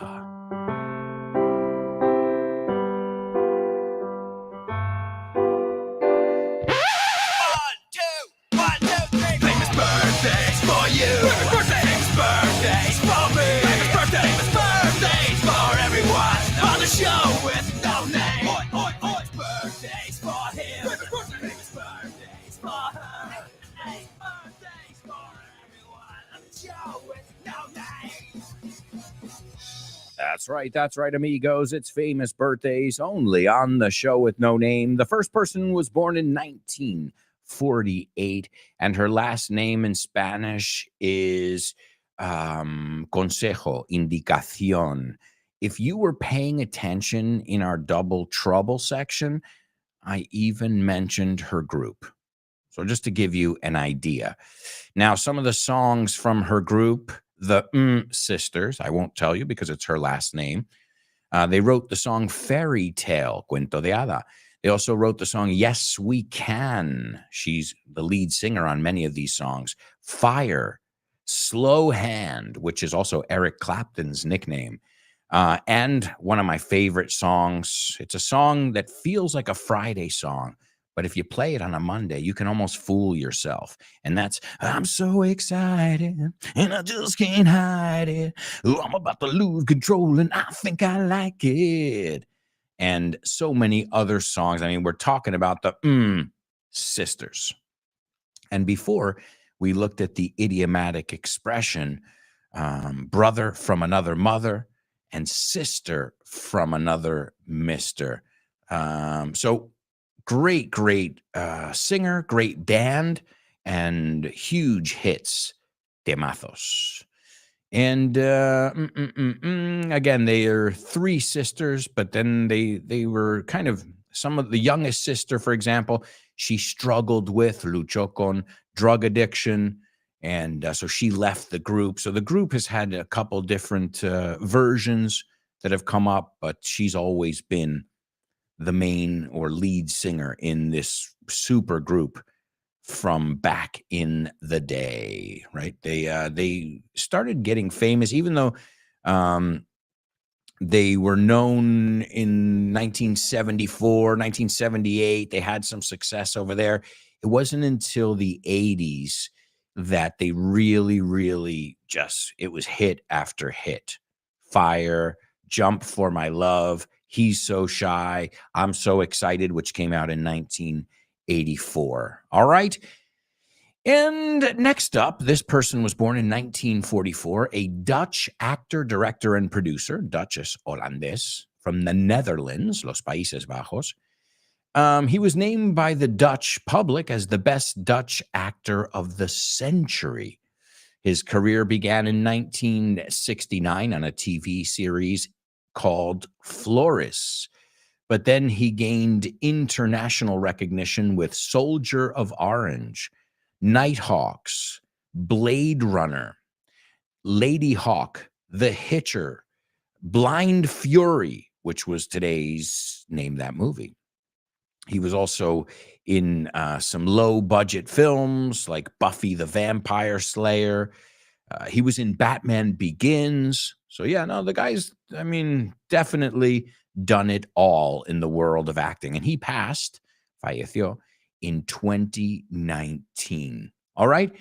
right, amigos. It's famous birthdays only on the show with no name. The first person was born in 1948, and her last name in Spanish is consejo, indicación. If you were paying attention in our double trouble section, I even mentioned her group. So just to give you an idea. Now, some of the songs from her group, the Sisters, I won't tell you because it's her last name. They wrote the song Fairy Tale, Cuento de Hada. They also wrote the song Yes, We Can. She's the lead singer on many of these songs. Fire, Slow Hand, which is also Eric Clapton's nickname. And one of my favorite songs. It's a song that feels like a Friday song, but if you play it on a Monday, you can almost fool yourself. And that's, I'm so excited and I just can't hide it. Ooh, I'm about to lose control and I think I like it. And so many other songs. I mean, we're talking about the Sisters. And before we looked at the idiomatic expression, brother from another mother and sister from another mister. So great singer, great band, and huge hits, temazos. And again, they are three sisters, but then they were kind of, some of the youngest sister, for example, she struggled with, luchó con drug addiction, and so she left the group. So the group has had a couple different versions that have come up, but she's always been the main or lead singer in this super group from back in the day, right? They started getting famous, even though they were known in 1974, 1978. They had some success over there. It wasn't until the 80s that they really just, it was hit after hit. Fire, Jump for My Love, He's So Shy, I'm So Excited, which came out in 1984. All right. And next up, this person was born in 1944, a Dutch actor, director, and producer, Dutch is Hollandes, from the Netherlands, Los Países Bajos. He was named by the Dutch public as the best Dutch actor of the century. His career began in 1969 on a TV series called Floris. But then he gained international recognition with Soldier of Orange, Nighthawks, Blade Runner, Lady Hawk, The Hitcher, Blind Fury, which was today's Name That Movie. He was also in some low-budget films like Buffy the Vampire Slayer. He was in Batman Begins. So yeah, no, the guy's, I mean, definitely done it all in the world of acting. And he falleció, in 2019. All right.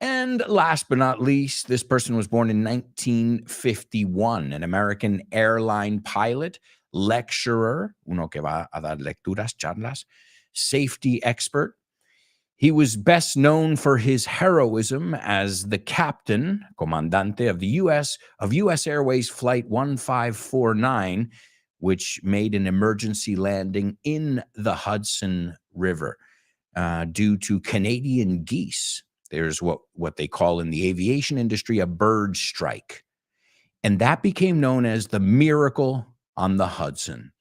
And last but not least, this person was born in 1951, an American airline pilot, lecturer, uno que va a dar lecturas, charlas, safety expert. He was best known for his heroism as the captain, comandante of the U.S. Airways Flight 1549, which made an emergency landing in the Hudson River due to Canadian geese. There's what they call in the aviation industry a bird strike. And that became known as the Miracle on the Hudson.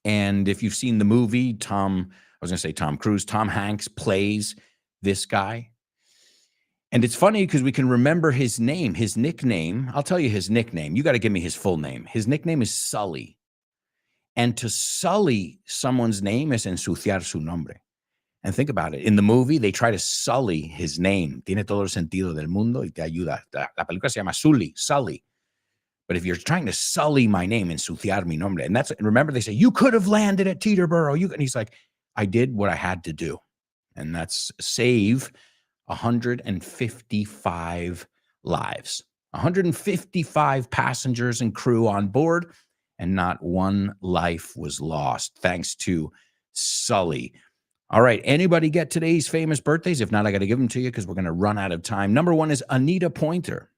And if you've seen the movie, Tom Hanks plays this guy. And it's funny because we can remember his name, his nickname. I'll tell you his nickname. You got to give me his full name. His nickname is Sully. And to sully someone's name is ensuciar su nombre. And think about it. In the movie, they try to sully his name. Tiene todo el sentido del mundo y te ayuda. La película se llama Sully. But if you're trying to sully my name, ensuciar mi nombre, and remember they say, you could have landed at Teterboro. And he's like, I did what I had to do. And that's save 155 lives, 155 passengers and crew on board, and not one life was lost thanks to Sully. All right, anybody get today's famous birthdays? If not, I got to give them to you because we're going to run out of time. Number one is Anita Pointer.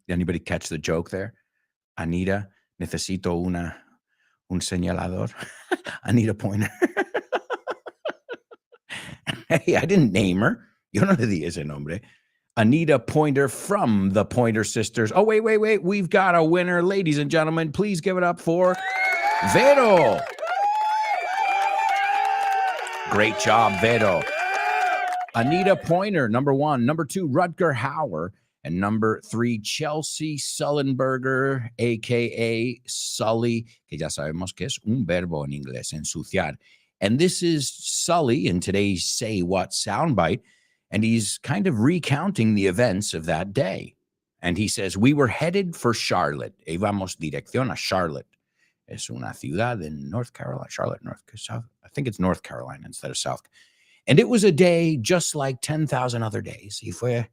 Anybody catch the joke there? Anita, necesito un señalador. I need a pointer. Hey, I didn't name her. Yo no le di ese nombre. Anita Pointer from the Pointer Sisters. Oh, wait. We've got a winner. Ladies and gentlemen, please give it up for Vero. Great job, Vero. Anita Pointer, number 1. Number 2, Rutger Hauer. And number 3, Chelsea Sullenberger, a.k.a. Sully, que ya sabemos que es un verbo en inglés, ensuciar. And this is Sully in today's Say What soundbite, and he's kind of recounting the events of that day. And he says, we were headed for Charlotte. Íbamos dirección a Charlotte. Es una ciudad in North Carolina. Charlotte, South. I think it's North Carolina instead of South. And it was a day just like 10,000 other days. Y fue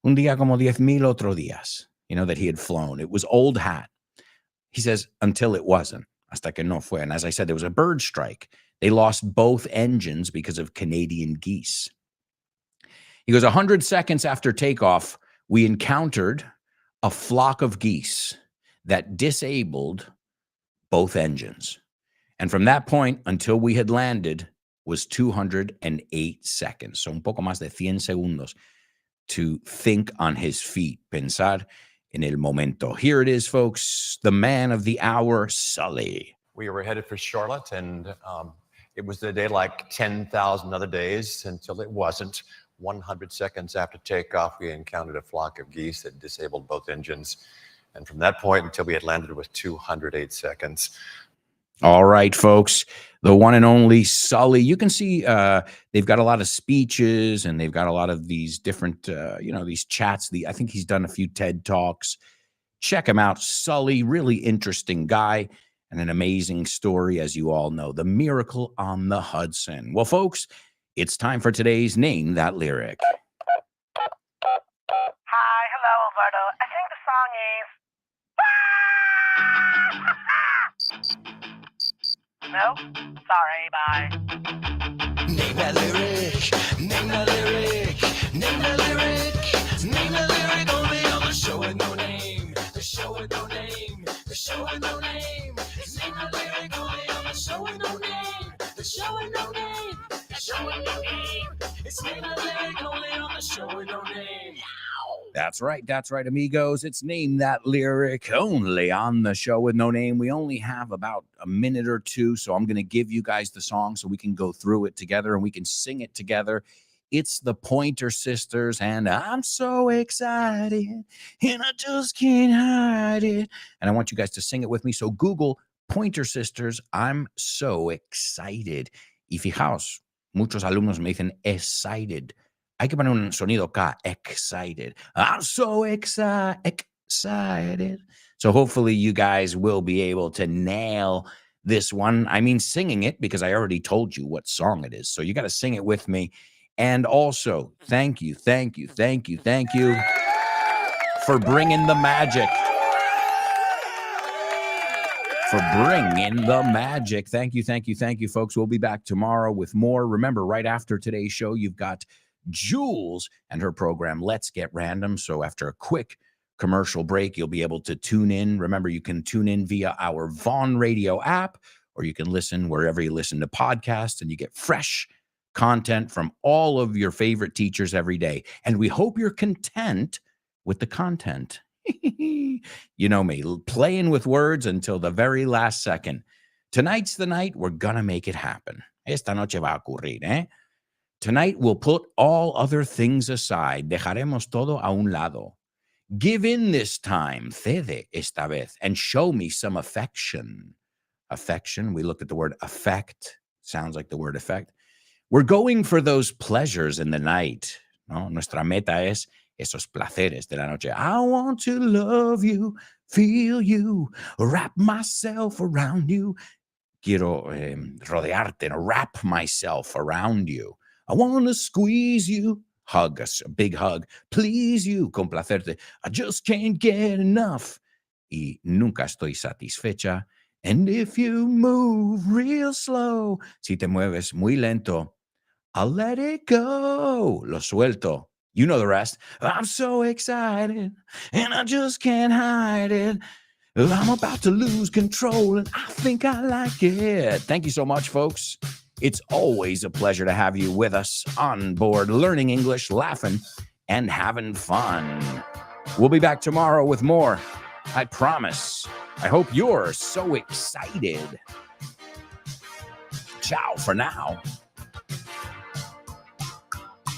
un día como 10,000 otros días, that he had flown. It was old hat. He says, until it wasn't. Hasta que no fue. And as I said, there was a bird strike. They lost both engines because of Canadian geese. He goes, 100 seconds after takeoff, we encountered a flock of geese that disabled both engines. And from that point until we had landed was 208 seconds. So un poco más de 100 segundos to think on his feet, pensar en el momento. Here it is, folks, the man of the hour, Sully. We were headed for Charlotte, and it was a day like 10,000 other days until it wasn't. 100 seconds after takeoff, we encountered a flock of geese that disabled both engines. And from that point until we had landed was 208 seconds. All right, folks, the one and only Sully. You can see they've got a lot of speeches and they've got a lot of these different, these chats. I think he's done a few TED Talks. Check him out. Sully, really interesting guy and an amazing story, as you all know. The Miracle on the Hudson. Well, folks, it's time for today's Name That Lyric. Hi, hello, Alberto. I think the song is... No? Sorry, bye. Name that lyric, name that lyric, name that lyric, name that lyric, only on the show with no name, the show with no name, the show with no name. It's name that lyric, only on the show with no name, the show with no name, the show with no name. It's name that lyric, only on the show with no name. That's right, amigos. It's Name That Lyric, only on the show with no name. We only have about a minute or two, so I'm going to give you guys the song so we can go through it together and we can sing it together. It's the Pointer Sisters, and I'm so excited, and I just can't hide it. And I want you guys to sing it with me, so Google Pointer Sisters, I'm so excited. Y fijaos, muchos alumnos me dicen excited. Hay que poner un sonido K, excited. I'm so excited. So hopefully you guys will be able to nail this one. I mean, singing it, because I already told you what song it is. So you got to sing it with me. And also, thank you for bringing the magic. Thank you, folks. We'll be back tomorrow with more. Remember, right after today's show, you've got Jules and her program, Let's Get Random. So after a quick commercial break, you'll be able to tune in. Remember, you can tune in via our Vaughn Radio app, or you can listen wherever you listen to podcasts, and you get fresh content from all of your favorite teachers every day. And we hope you're content with the content. You know me, playing with words until the very last second. Tonight's the night we're gonna make it happen. Esta noche va a ocurrir, eh? Tonight, we'll put all other things aside. Dejaremos todo a un lado. Give in this time, cede esta vez, and show me some affection. Affection, we looked at the word affect. Sounds like the word effect. We're going for those pleasures in the night. ¿No? Nuestra meta es esos placeres de la noche. I want to love you, feel you, wrap myself around you. Quiero rodearte, wrap myself around you. I want to squeeze you, hug us, a big hug, please you, complacerte. I just can't get enough. Y nunca estoy satisfecha. And if you move real slow, si te mueves muy lento, I'll let it go. Lo suelto. You know the rest. I'm so excited, and I just can't hide it. I'm about to lose control and I think I like it. Thank you so much, folks. It's always a pleasure to have you with us on board learning English, laughing, and having fun. We'll be back tomorrow with more. I promise. I hope you're so excited. Ciao for now.